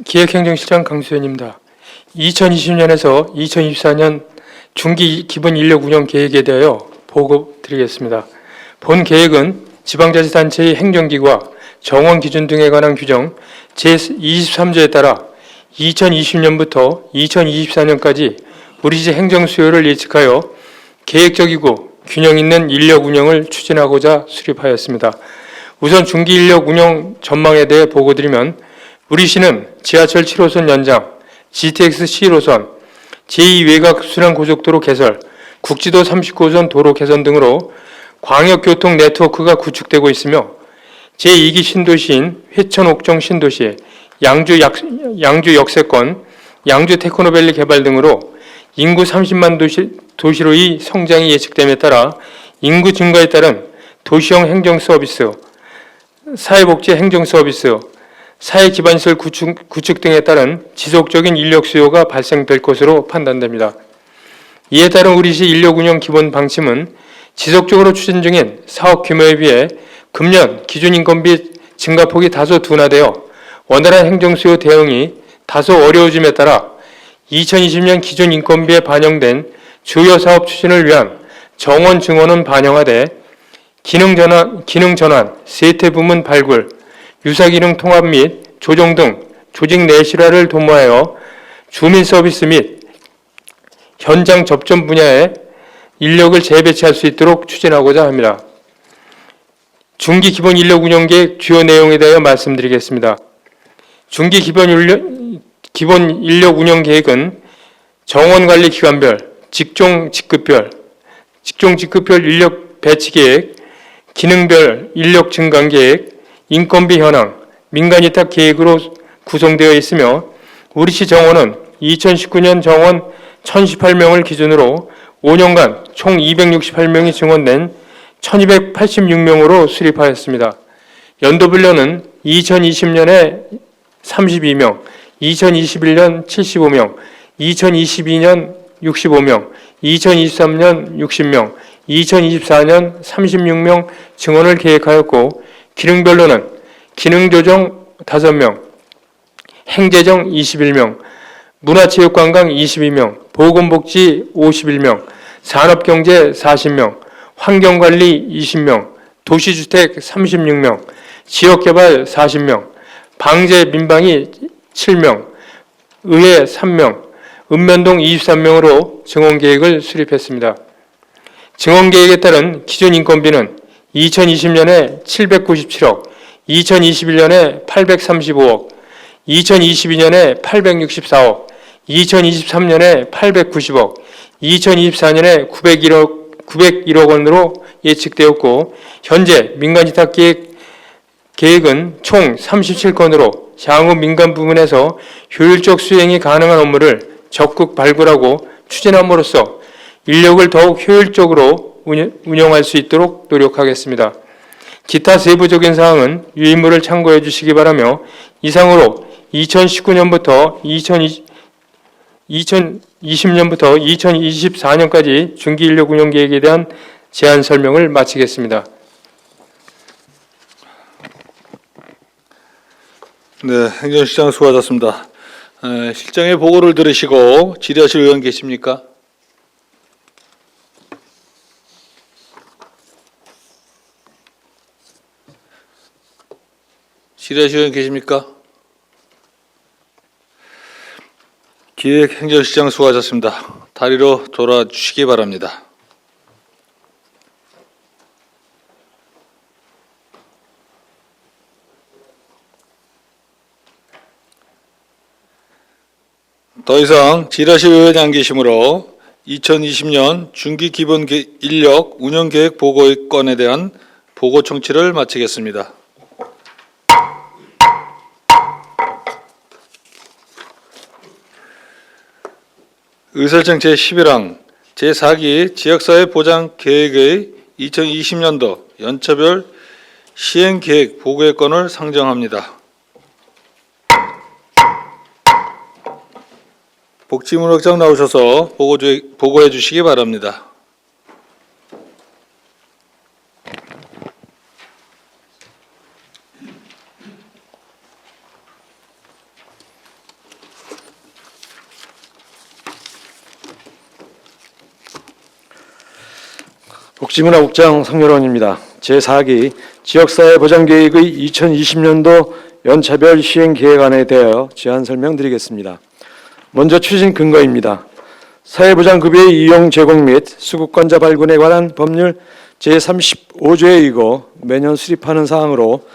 Speaker 6: 기획행정실장 강수현입니다. 2020년에서 2024년 중기 기본 인력 운영 계획에 대하여 보고 드리겠습니다. 본 계획은 지방자치단체의 행정기구와 정원 기준 등에 관한 규정 제23조에 따라 2020년부터 2024년까지 우리 시 행정 수요를 예측하여 계획적이고 균형 있는 인력 운영을 추진하고자 수립하였습니다. 우선 중기 인력 운영 전망에 대해 보고드리면 우리시는 지하철 7호선 연장, GTX C로선, 제2외곽 순환고속도로 개설, 국지도 39호선 도로 개선 등으로 광역교통 네트워크가 구축되고 있으며 제2기 신도시인 회천 옥정 신도시, 양주 역세권, 양주 테크노밸리 개발 등으로 인구 30만 도시로의 성장이 예측됨에 따라 인구 증가에 따른 도시형 행정 서비스, 사회복지 행정 서비스, 사회 기반시설 구축 등에 따른 지속적인 인력 수요가 발생될 것으로 판단됩니다. 이에 따른 우리시 인력 운영 기본 방침은 지속적으로 추진 중인 사업 규모에 비해 금년 기준 인건비 증가폭이 다소 둔화되어 원활한 행정 수요 대응이 다소 어려워짐에 따라 2020년 기준 인건비에 반영된 주요 사업 추진을 위한 정원 증원은 반영하되 기능 전환, 세태 부문 발굴, 유사기능 통합 및 조정 등 조직 내실화를 도모하여 주민 서비스 및 현장 접점 분야에 인력을 재배치할 수 있도록 추진하고자 합니다. 중기 기본 인력 운영 계획 주요 내용에 대하여 말씀드리겠습니다. 중기 기본 인력 운영 계획은 정원 관리 기관별, 직종 직급별 인력 배치 계획, 기능별 인력 증강 계획, 인건비 현황, 민간위탁 계획으로 구성되어 있으며 우리시 정원은 2019년 정원 1018명을 기준으로 5년간 총 268명이 증원된 1286명으로 수립하였습니다. 연도별로는 2020년에 32명, 2021년 75명, 2022년 65명, 2023년 60명, 2024년 36명 증원을 계획하였고 기능별로는 기능조정 5명, 행재정 21명, 문화체육관광 22명, 보건복지 51명, 산업경제 40명, 환경관리 20명, 도시주택 36명, 지역개발 40명, 방재민방위 7명, 의회 3명, 읍면동 23명으로 증원계획을 수립했습니다. 증원계획에 따른 기준 인건비는 2020년에 797억, 2021년에 835억, 2022년에 864억, 2023년에 890억, 2024년에 901억 원으로 예측되었고 현재 민간위탁 계획은 총 37건으로 향후 민간 부문에서 효율적 수행이 가능한 업무를 적극 발굴하고 추진함으로써 인력을 더욱 효율적으로 운영할 수 있도록 노력하겠습니다. 기타 세부적인 사항은 유인물을 참고해 주시기 바라며 이상으로 2019년부터 2020년부터 2024년까지 중기 인력 운영 계획에 대한 제안 설명을 마치겠습니다.
Speaker 9: 네, 행정실장 수고하셨습니다. 실장의 보고를 들으시고 질의하실 의원 계십니까? 질의하실 의원 계십니까? 기획행정실장 수고하셨습니다. 다리로 돌아주시기 바랍니다. 더 이상 질의하실 의원이 안 계시므로 2020년 중기 기본 인력 운영 계획 보고건에 대한 보고 청취를 마치겠습니다. 의설정 제11항 제4기 지역사회 보장 계획의 2020년도 연차별 시행 계획 보고의 건을 상정합니다. 복지문학장 나오셔서 보고해 주시기 바랍니다.
Speaker 11: 복지문화국장 성렬원입니다. 제4기 지역사회보장계획의 2020년도 연차별 시행계획안에 대하여 제안 설명드리겠습니다. 먼저 추진 근거입니다. 사회보장급여의 이용 제공 및 수급권자 발굴에 관한 법률 제35조에 의거 매년 수립하는 사항으로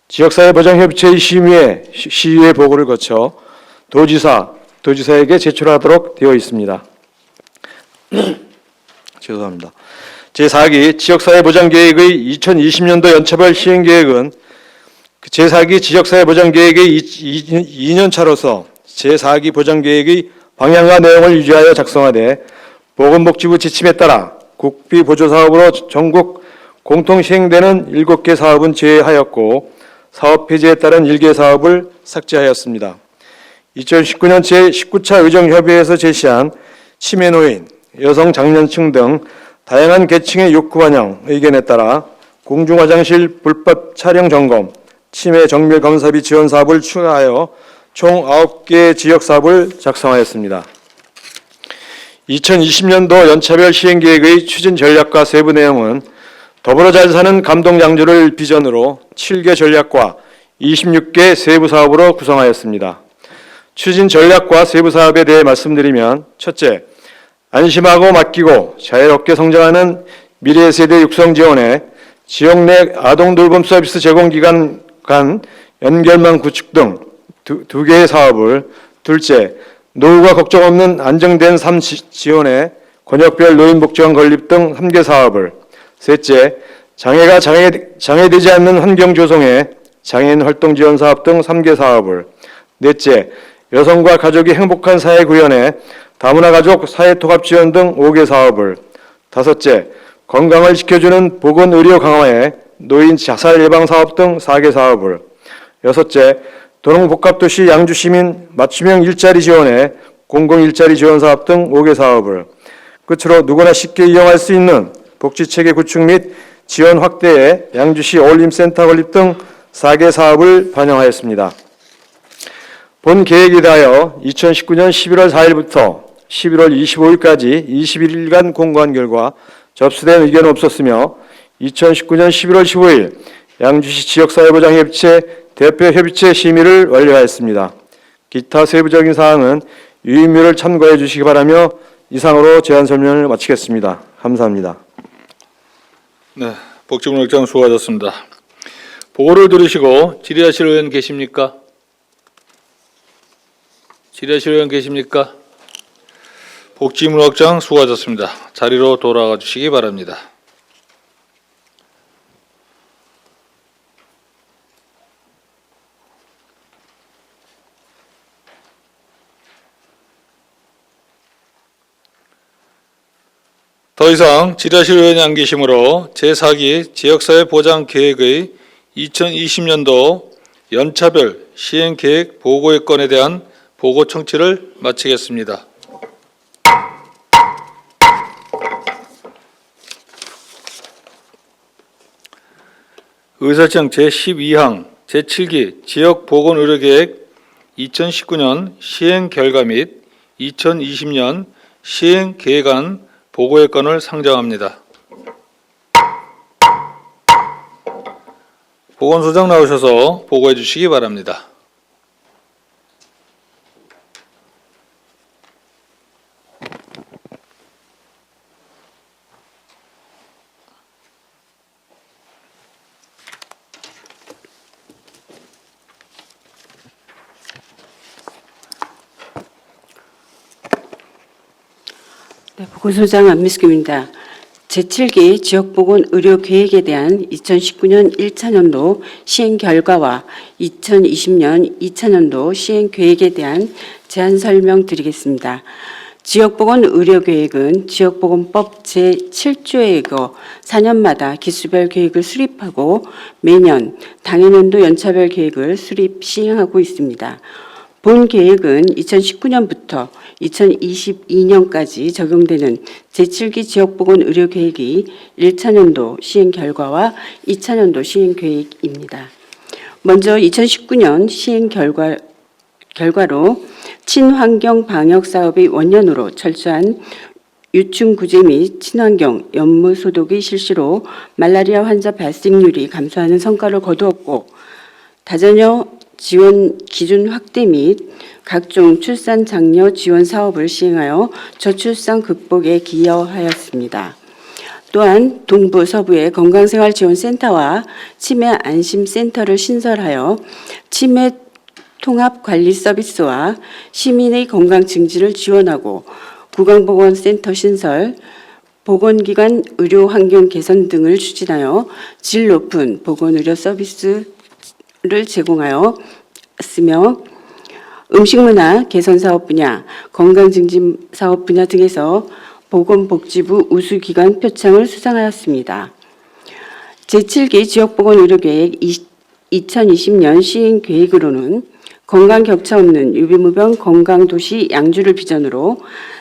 Speaker 11: 지역사회보장협의체의 시의회 보고를 거쳐 도지사에게 제출하도록 되어 있습니다. 죄송합니다. 제4기 지역사회보장계획의 2020년도 연차별 시행계획은 제4기 지역사회보장계획의 2년차로서 제4기 보장계획의 방향과 내용을 유지하여 작성하되 보건복지부 지침에 따라 국비 보조사업으로 전국 공통 시행되는 7개 사업은 제외하였고 사업 폐지에 따른 1개 사업을 삭제하였습니다. 2019년 제19차 의정협의회에서 제시한 치매노인, 여성 장년층 등 다양한 계층의 욕구 반영 의견에 따라 공중화장실 불법 촬영 점검, 치매 정밀 검사비 지원 사업을 추가하여 총 9개 지역 사업을 작성하였습니다. 2020년도 연차별 시행계획의 추진 전략과 세부 내용은 더불어 잘 사는 감동 양주를 비전으로 7개 전략과 26개 세부 사업으로 구성하였습니다. 추진 전략과 세부 사업에 대해 말씀드리면 첫째, 안심하고 맡기고 자유롭게 성장하는 미래 세대 육성 지원에 지역 내 아동 돌봄 서비스 제공 기관 간 연결망 구축 등 두 개의 사업을, 둘째, 노후가 걱정 없는 안정된 삶 지원에 권역별 노인복지관 건립 등 3개 사업을, 셋째, 장애가 장애되지 않는 환경 조성에 장애인 활동 지원 사업 등 3개 사업을, 넷째, 여성과 가족이 행복한 사회 구현에 다문화 가족 사회 통합 지원 등 5개 사업을, 다섯째, 건강을 지켜주는 보건의료 강화에 노인 자살 예방 사업 등 4개 사업을, 여섯째, 도농복합도시 양주시민 맞춤형 일자리 지원에 공공일자리 지원 사업 등 5개 사업을, 끝으로 누구나 쉽게 이용할 수 있는 복지체계 구축 및 지원 확대에 양주시 어울림센터 건립 등 4개 사업을 반영하였습니다. 본 계획에 대하여 2019년 11월 4일부터 11월 25일까지 21일간 공고한 결과 접수된 의견은 없었으며 2019년 11월 15일 양주시 지역사회보장협의체 대표협의체 심의를 완료하였습니다. 기타 세부적인 사항은 유인물을 참고해 주시기 바라며 이상으로 제안 설명을 마치겠습니다. 감사합니다.
Speaker 9: 네, 복지문학장 수고하셨습니다. 보고를 들으시고 질의하실 의원 계십니까? 질의하실 의원 계십니까?
Speaker 3: 복지문학장 수고하셨습니다. 자리로 돌아가 주시기 바랍니다. 더 이상 질의하실 의원이 안 계시므로 제4기 지역사회 보장 계획의 2020년도 연차별 시행 계획 보고의 건에 대한 보고 청취를 마치겠습니다. 의사청 제12항 제7기 지역보건의료계획 2019년 시행 결과 및 2020년 시행 계획안 보고의 건을 상정합니다. 보건소장 나오셔서 보고해 주시기 바랍니다.
Speaker 14: 네, 보건소장 안미숙입니다. 제7기 지역보건의료계획에 대한 2019년 1차년도 시행 결과와 2020년 2차년도 시행 계획에 대한 제안 설명 드리겠습니다. 지역보건의료계획은 지역보건법 제7조에 의거 4년마다 기수별 계획을 수립하고 매년 당해년도 연차별 계획을 수립 시행하고 있습니다. 본 계획은 2019년부터 2022년까지 적용되는 제7기 지역보건의료계획이 1차년도 시행 결과와 2차년도 시행 계획입니다. 먼저 2019년 시행 결과로 친환경 방역 사업의 원년으로 철저한 유충 구제 및 친환경 연무 소독의 실시로 말라리아 환자 발생률이 감소하는 성과를 거두었고, 다자녀 지원 기준 확대 및 각종 출산 장려 지원 사업을 시행하여 저출산 극복에 기여하였습니다. 또한 동부 서부의 건강생활지원센터와 치매 안심센터를 신설하여 치매 통합관리 서비스와 시민의 건강 증진을 지원하고 구강보건센터 신설, 보건기관 의료 환경 개선 등을 추진하여 질 높은 보건의료 서비스를 제공하였으며 음식문화 개선 사업 분야, 건강증진 사업 분야 등에서 보건복지부 우수기관 표창을 수상하였습니다. 제7기 지역보건의료계획 2020년 시행계획으로는 건강 격차 없는 유비무병 건강도시 양주를 비전으로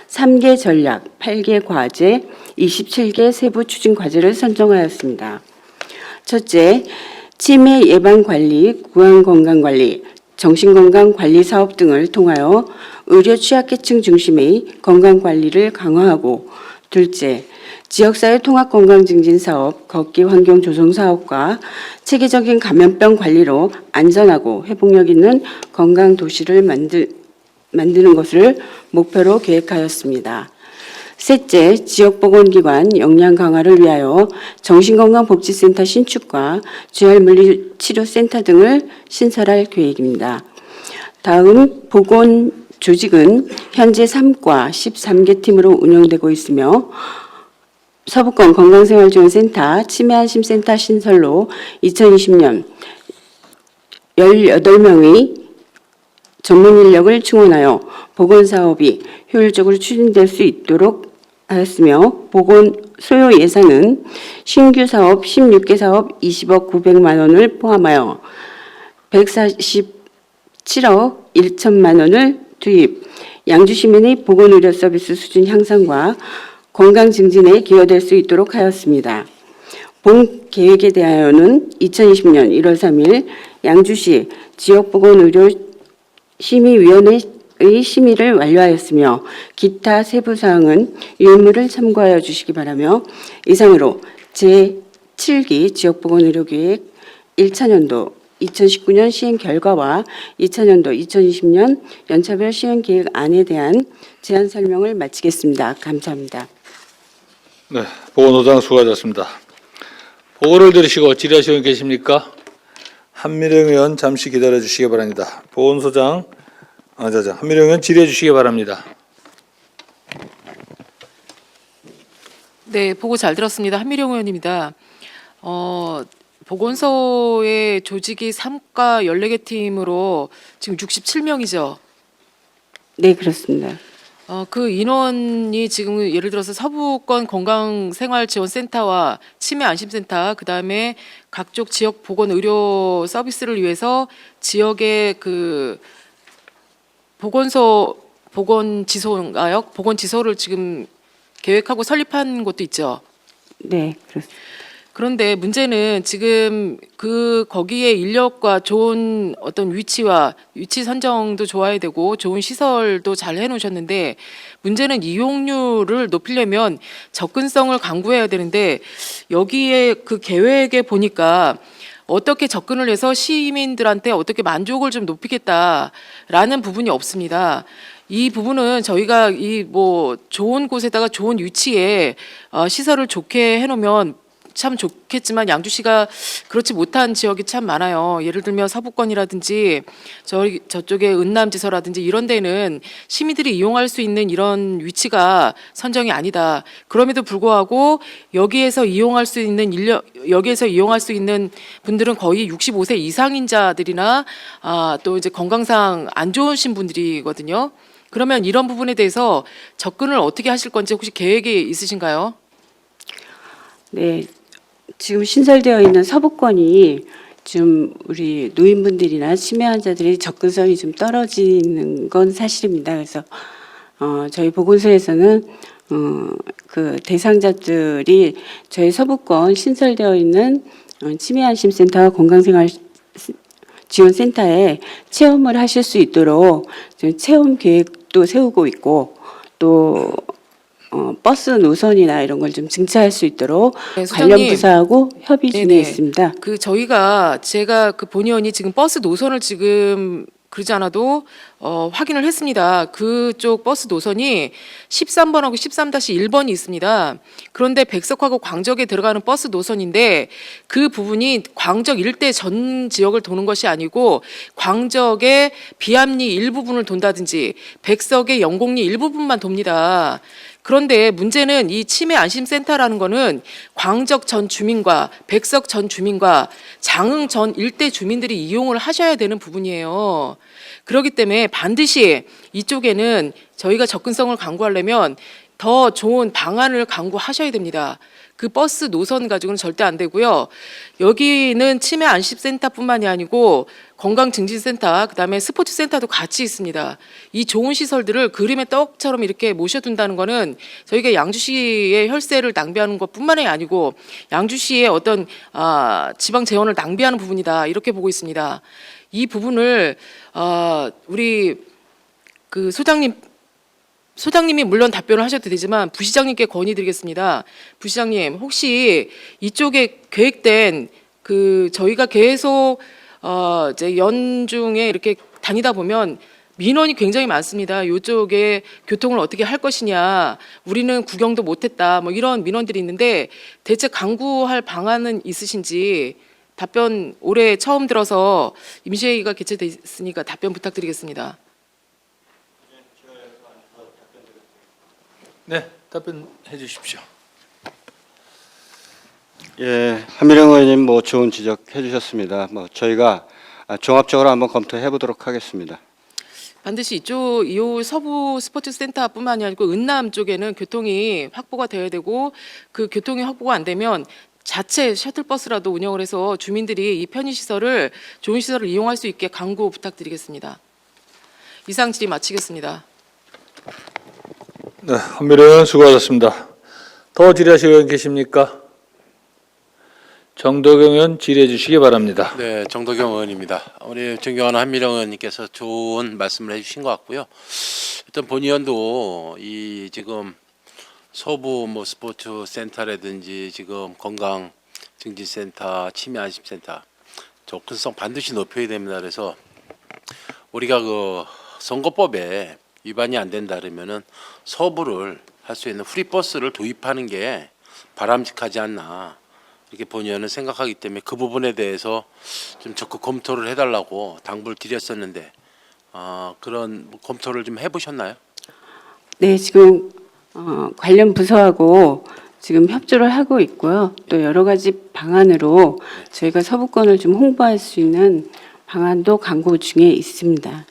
Speaker 14: 3개 전략, 8개 과제, 27개 세부 추진 과제를 선정하였습니다. 첫째, 치매 예방관리, 구강건강관리, 정신건강관리 사업 등을 통하여 의료 취약계층 중심의 건강관리를 강화하고, 둘째, 지역사회 통합건강증진 사업, 걷기 환경 조성 사업과 체계적인 감염병 관리로 안전하고 회복력 있는 건강도시를 만드는 것을 목표로 계획하였습니다. 셋째, 지역보건기관 역량 강화를 위하여 정신건강복지센터 신축과 재활물리치료센터 등을 신설할 계획입니다. 다음 보건조직은 현재 3과 13개 팀으로 운영되고 있으며 서부권 건강생활지원센터, 치매안심센터 신설로 2020년 18명의 전문 인력을 충원하여 보건사업이 효율적으로 추진될 수 있도록 하였으며, 보건 소요 예산은 신규 사업 16개 사업 20억 900만 원을 포함하여 147억 1천만 원을 투입, 양주 시민의 보건의료 서비스 수준 향상과 건강 증진에 기여될 수 있도록 하였습니다. 본 계획에 대하여는 2020년 1월 3일 양주시 지역보건의료심의위원회의 심의를 완료하였으며, 기타 세부사항은 유의물을 참고하여 주시기 바라며, 이상으로 제7기 지역보건의료계획 1차년도 2019년 시행 결과와 2차년도 2020년 연차별 시행 계획안에 대한 제안 설명을 마치겠습니다. 감사합니다.
Speaker 3: 네, 보건소장 수고하셨습니다. 보고를 들으시고 질의하시는 분 계십니까? 한미령 의원 잠시 기다려 주시기 바랍니다. 보건소장, 한미령 의원 질의해 주시기 바랍니다.
Speaker 13: 네, 보고 잘 들었습니다. 한미령 의원입니다. 보건소의 조직이 3과 14개 팀으로 지금 67명이죠.
Speaker 14: 네, 그렇습니다.
Speaker 13: 그 인원이 지금 예를 들어서 서부권 건강생활지원센터와 치매안심센터, 그다음에 각종 지역 보건 의료 서비스를 위해서 지역의 그 보건지소인가요? 보건지소를 지금 계획하고 설립한 곳도 있죠.
Speaker 14: 네, 그렇습니다.
Speaker 13: 그런데 문제는 지금 거기에 인력과 좋은 어떤 위치 선정도 좋아야 되고 좋은 시설도 잘 해놓으셨는데, 문제는 이용률을 높이려면 접근성을 강구해야 되는데, 여기에 그 계획에 보니까 어떻게 접근을 해서 시민들한테 어떻게 만족을 좀 높이겠다라는 부분이 없습니다. 이 부분은 저희가 좋은 곳에다가 좋은 위치에 시설을 좋게 해놓으면 참 좋겠지만, 양주시가 그렇지 못한 지역이 참 많아요. 예를 들면 서부권이라든지 저쪽에 은남지서라든지 이런 데는 시민들이 이용할 수 있는 이런 위치가 선정이 아니다. 그럼에도 불구하고 여기에서 이용할 수 있는 분들은 거의 65세 이상인자들이나 또 이제 건강상 안 좋으신 분들이거든요. 그러면 이런 부분에 대해서 접근을 어떻게 하실 건지 혹시 계획이 있으신가요?
Speaker 14: 네, 지금 신설되어 있는 서부권이 좀 우리 노인분들이나 치매 환자들이 접근성이 좀 떨어지는 건 사실입니다. 그래서 저희 보건소에서는 그 대상자들이 저희 서부권 신설되어 있는 치매안심센터와 건강생활지원센터에 체험을 하실 수 있도록 지금 체험 계획도 세우고 있고, 또 버스 노선이나 이런 걸 좀 증차할 수 있도록
Speaker 13: 네,
Speaker 14: 관련 부서하고 협의 중에 있습니다.
Speaker 13: 제가 그 본의원이 지금 버스 노선을 지금 그러지 않아도 확인을 했습니다. 그쪽 버스 노선이 13번하고 13-1번이 있습니다. 그런데 백석하고 광적에 들어가는 버스 노선인데, 그 부분이 광적 일대 전 지역을 도는 것이 아니고 광적의 비암리 일부분을 돈다든지 백석의 영곡리 일부분만 돕니다. 그런데 문제는 이 치매 안심센터라는 거는 광적 전 주민과 백석 전 주민과 장흥 전 일대 주민들이 이용을 하셔야 되는 부분이에요. 그렇기 때문에 반드시 이쪽에는 저희가 접근성을 강구하려면 더 좋은 방안을 강구하셔야 됩니다. 그 버스 노선 가지고는 절대 안 되고요. 여기는 치매 안심센터뿐만이 아니고 건강증진센터, 그다음에 스포츠센터도 같이 있습니다. 이 좋은 시설들을 그림의 떡처럼 이렇게 모셔둔다는 거는 저희가 양주시의 혈세를 낭비하는 것뿐만이 아니고 양주시의 어떤 지방 재원을 낭비하는 부분이다, 이렇게 보고 있습니다. 이 부분을 우리 그 소장님이 물론 답변을 하셔도 되지만 부시장님께 건의드리겠습니다. 부시장님, 혹시 이쪽에 계획된 저희가 계속 이제 연중에 이렇게 다니다 보면 민원이 굉장히 많습니다. 이쪽에 교통을 어떻게 할 것이냐, 우리는 구경도 못했다, 뭐 이런 민원들이 있는데 대체 강구할 방안은 있으신지 답변, 올해 처음 들어서 임시회의가 개최돼 있으니까 답변 부탁드리겠습니다.
Speaker 9: 네, 답변해 주십시오.
Speaker 5: 예, 한미령 의원님 좋은 지적해 주셨습니다. 저희가 종합적으로 한번 검토해 보도록 하겠습니다.
Speaker 13: 반드시 이 서부 스포츠센터뿐만이 아니고 은남 쪽에는 교통이 확보가 되어야 되고, 그 교통이 확보가 안 되면 자체 셔틀버스라도 운영을 해서 주민들이 이 편의시설을, 좋은 시설을 이용할 수 있게 강구 부탁드리겠습니다. 이상 질의 마치겠습니다.
Speaker 9: 네, 한미령 의원 수고하셨습니다. 더 질의하실 의원 계십니까? 정덕영 의원 질의해 주시기 바랍니다.
Speaker 8: 네, 정덕영 의원입니다. 우리 존경하는 한미령 의원님께서 좋은 말씀을 해주신 것 같고요. 일단 본 의원도 이 지금 서부 스포츠 센터라든지 지금 건강 증진센터, 치매 안심센터 접근성 반드시 높여야 됩니다. 그래서 우리가 그 선거법에 위반이 안 된다 그러면은 서부를 할 수 있는 프리버스를 도입하는 게 바람직하지 않나, 이렇게 본 의원은 생각하기 때문에 그 부분에 대해서 좀 적극 검토를 해달라고 당부를 드렸었는데 그런 검토를 좀 해보셨나요?
Speaker 14: 네, 지금 관련 부서하고 지금 협조를 하고 있고요. 또 여러 가지 방안으로 저희가 서부권을 좀 홍보할 수 있는 방안도 강구 중에 있습니다.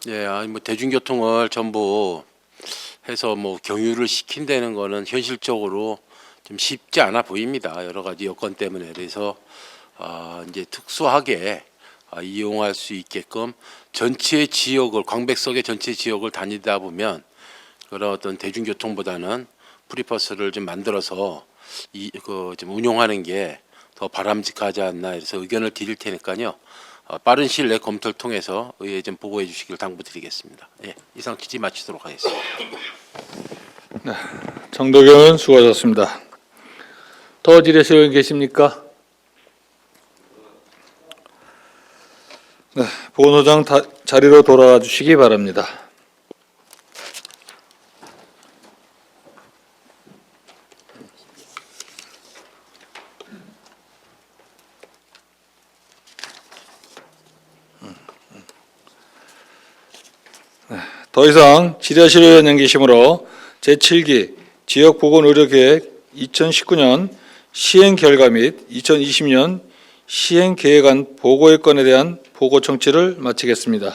Speaker 8: 예, 아니 뭐 대중교통을 전부 해서 뭐 경유를 시킨다는 거는 현실적으로 좀 쉽지 않아 보입니다. 여러 가지 여건 때문에. 그래서 이제 특수하게 이용할 수 있게끔 전체 지역을, 광백석의 전체 지역을 다니다 보면 그런 어떤 대중교통보다는 프리버스를 좀 만들어서 좀 운용하는 게 더 바람직하지 않나, 그래서 의견을 드릴 테니까요. 빠른 시일 내 검토를 통해서 의회에 좀 보고해 주시길 당부드리겠습니다. 예, 이상 질의 마치도록 하겠습니다.
Speaker 9: 네, 정덕영 의원 수고하셨습니다. 더 질의하실 의원 계십니까? 네, 보건소장 자리로 돌아와 주시기 바랍니다. 더 이상 질의하실 의원님 계시므로 제7기 지역보건의료계획 2019년 시행 결과 및 2020년 시행 계획안 보고의 건에 대한 보고 청취를 마치겠습니다.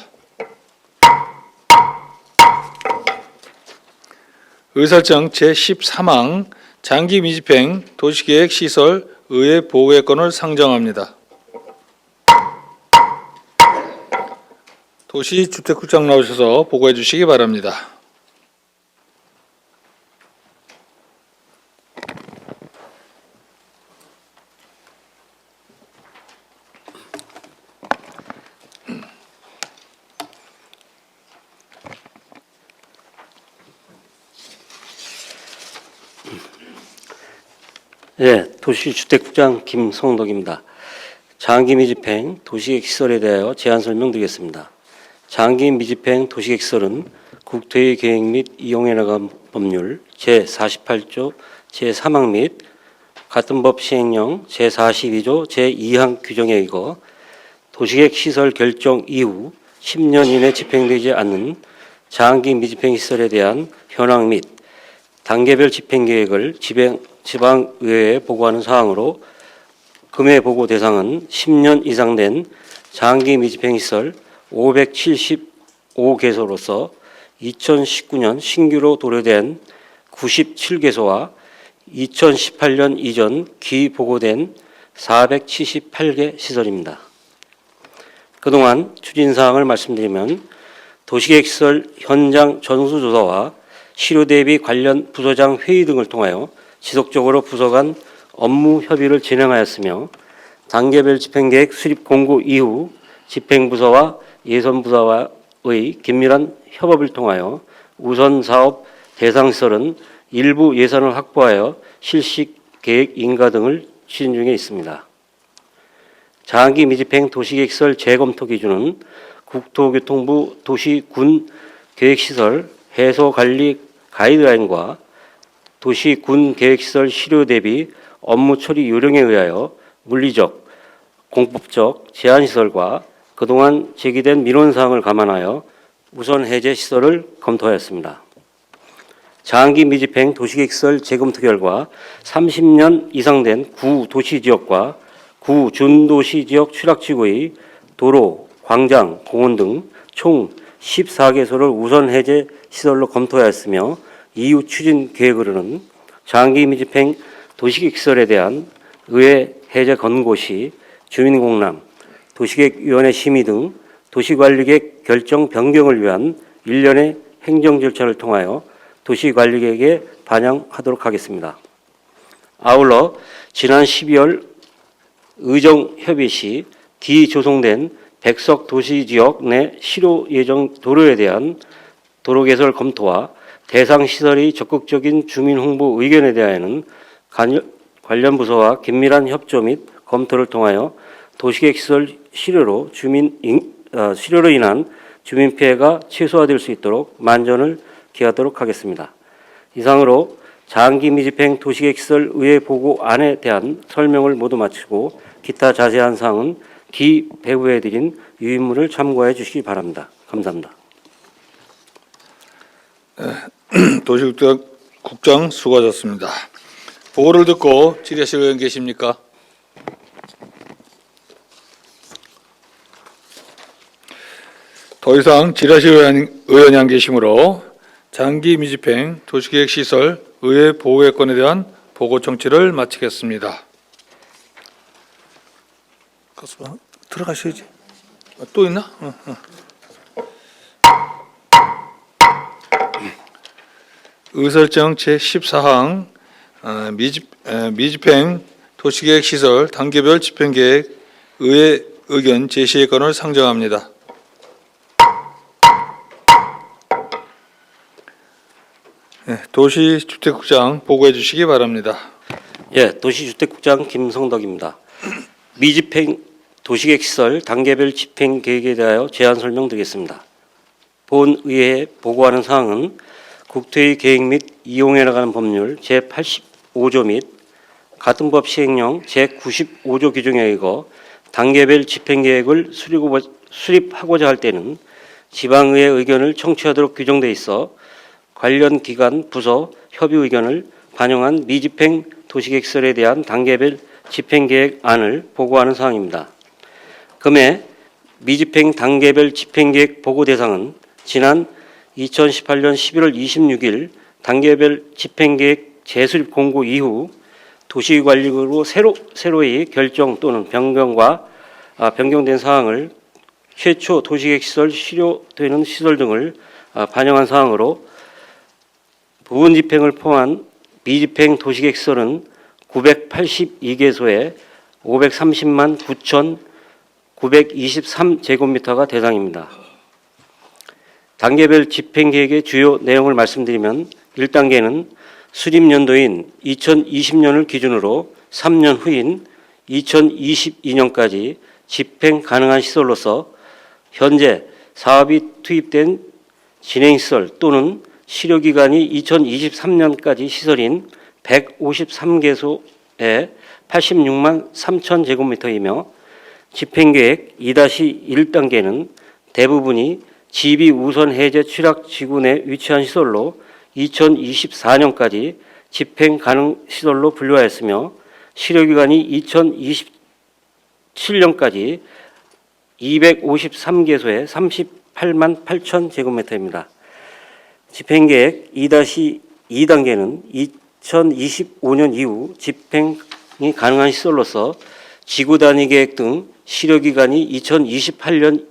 Speaker 9: 의사일정 제13항 장기 미집행 도시계획 시설 의회 보고의 건을 상정합니다. 도시주택국장 나오셔서 보고해 주시기 바랍니다.
Speaker 15: 네, 도시주택국장 김성덕입니다. 장기 미집행 도시계획 시설에 대하여 제안 설명드리겠습니다. 장기 미집행 도시계획 시설은 국토의 계획 및 이용해 나간 법률 제48조 제3항 및 같은 법 시행령 제42조 제2항 규정에 의거 도시계획 시설 결정 이후 10년 이내 집행되지 않는 장기 미집행 시설에 대한 현황 및 단계별 집행계획을 지방의회에 보고하는 사항으로 금의 보고 대상은 10년 이상 된 장기 미집행 시설 575개소로서 2019년 신규로 도래된 97개소와 2018년 이전 기보고된 478개 시설입니다. 그동안 추진사항을 말씀드리면 도시계획시설 현장 전수조사와 실효 대비 관련 부서장 회의 등을 통하여 지속적으로 부서 간 업무 협의를 진행하였으며 단계별 집행계획 수립 공고 이후 집행부서와 예산부서와의 긴밀한 협업을 통하여 우선 사업 대상 시설은 일부 예산을 확보하여 실시 계획 인가 등을 추진 중에 있습니다. 장기 미집행 도시계획시설 재검토 기준은 국토교통부 도시군 계획시설 해소관리 가이드라인과 도시군 계획시설 실효 대비 업무 처리 요령에 의하여 물리적, 공법적 제한시설과 그동안 제기된 민원사항을 감안하여 우선 해제 시설을 검토하였습니다. 장기 미집행 도시계획시설 재검토 결과 30년 이상 된 구도시지역과 구준도시지역 취락지구의 도로, 광장, 공원 등 총 14개소를 우선 해제 시설로 검토하였으며 이후 추진 계획으로는 장기 미집행 도시계획시설에 대한 의회 해제 권고 시 주민공람, 도시계획위원회 심의 등 도시관리계획 결정 변경을 위한 일련의 행정 절차를 통하여 도시관리계획에 반영하도록 하겠습니다. 아울러 지난 12월 의정협의 시 기조성된 백석 도시지역 내 실효 예정 도로에 대한 도로 개설 검토와 대상 시설의 적극적인 주민 홍보 의견에 대하여는 관련 부서와 긴밀한 협조 및 검토를 통하여 도시계획시설 실효로 인한 주민 피해가 최소화될 수 있도록 만전을 기하도록 하겠습니다. 이상으로 장기 미집행 도시계획시설 의회 보고안에 대한 설명을 모두 마치고 기타 자세한 사항은 기배부해 드린 유인물을 참고해 주시기 바랍니다. 감사합니다.
Speaker 9: 도시국장 수고하셨습니다.
Speaker 3: 보고를 듣고 질의하실 의원 계십니까? 더 이상 질의하실 의원이 안 계시므로 장기 미집행 도시계획시설 의회 보호의건에 대한 보고 청취를 마치겠습니다. 들어가셔야지. 또 있나? 의설정 제14항 미집행 도시계획시설 단계별 집행계획 의회 의견 제시의 건을 상정합니다. 도시주택국장 보고해 주시기 바랍니다.
Speaker 15: 예, 도시주택국장 김성덕입니다. 미집행 도시계획시설 단계별 집행계획에 대하여 제안 설명드리겠습니다. 본의회에 보고하는 사항은 국토의 계획 및 이용해 나가는 법률 제85조 및 같은 법 시행령 제95조 규정에 의거 단계별 집행계획을 수립하고자 할 때는 지방의회 의견을 청취하도록 규정돼 있어 관련 기관, 부서, 협의 의견을 반영한 미집행 도시계획시설에 대한 단계별 집행계획안을 보고하는 사항입니다. 금해 미집행 단계별 집행계획 보고 대상은 지난 2018년 11월 26일 단계별 집행계획 재수립 공고 이후 도시관리구로 새로이 결정 또는 변경된 사항을 최초 도시계획시설 실효되는 시설 등을 반영한 사항으로 부분 집행을 포함한 미집행 도시계획시설은 982개소에 530만 9,923제곱미터가 대상입니다. 단계별 집행계획의 주요 내용을 말씀드리면 1단계는 수립연도인 2020년을 기준으로 3년 후인 2022년까지 집행 가능한 시설로서 현재 사업이 투입된 진행시설 또는 실효기간이 2023년까지 시설인 153개소에 86만 3천 제곱미터이며 집행계획 2-1단계는 대부분이 집이 우선 해제 취락지구 내 위치한 시설로 2024년까지 집행 가능 시설로 분류하였으며 실효기간이 2027년까지 253개소에 38만 8천 제곱미터입니다. 집행계획 2-2단계는 2025년 이후 집행이 가능한 시설로서 지구단위 계획 등 실효기간이 2028년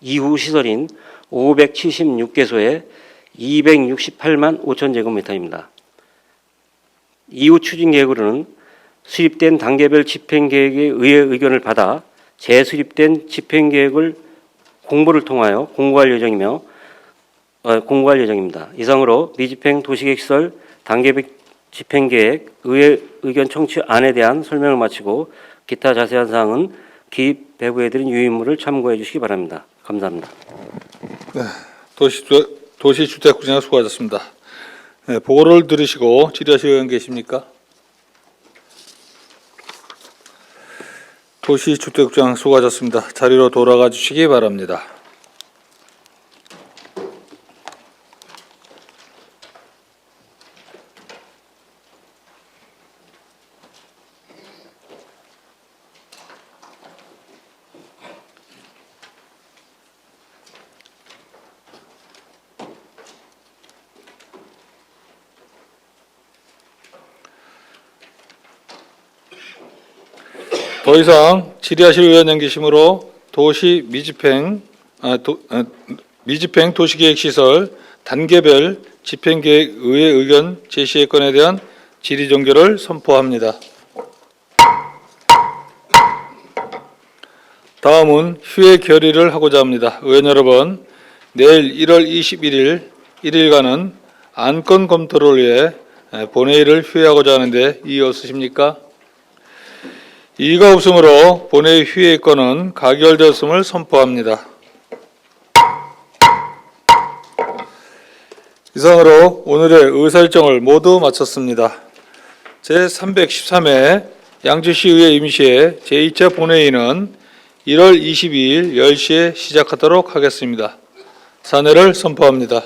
Speaker 15: 이후 시설인 576개소에 268만 5천 제곱미터입니다. 이후 추진계획으로는 수립된 단계별 집행계획의 의회 의견을 받아 재수립된 집행계획을 공보를 통하여 공고할 예정입니다. 이상으로 미집행 도시계획시설 단계별 집행계획 의회 의견 청취안에 대한 설명을 마치고 기타 자세한 사항은 기입 배부해드린 유인물을 참고해 주시기 바랍니다. 감사합니다.
Speaker 3: 네, 도시주택국장 수고하셨습니다. 네, 보고를 들으시고 질의하실 의원 계십니까? 도시주택국장 수고하셨습니다. 자리로 돌아가 주시기 바랍니다. 더 이상 질의하실 의원 안 계시므로 미집행 도시계획시설 단계별 집행계획 의회 의견 제시의 건에 대한 질의 종결을 선포합니다. 다음은 휴회 결의를 하고자 합니다. 의원 여러분, 내일 1월 21일 1일간은 안건 검토를 위해 본회의를 휴회하고자 하는데 이의 없으십니까? 이의가 없으므로 본회의 휴회의 건은 가결되었음을 선포합니다. 이상으로 오늘의 의사일정을 모두 마쳤습니다. 제313회 양주시의회 임시회 제2차 본회의는 1월 22일 10시에 시작하도록 하겠습니다. 사내를 선포합니다.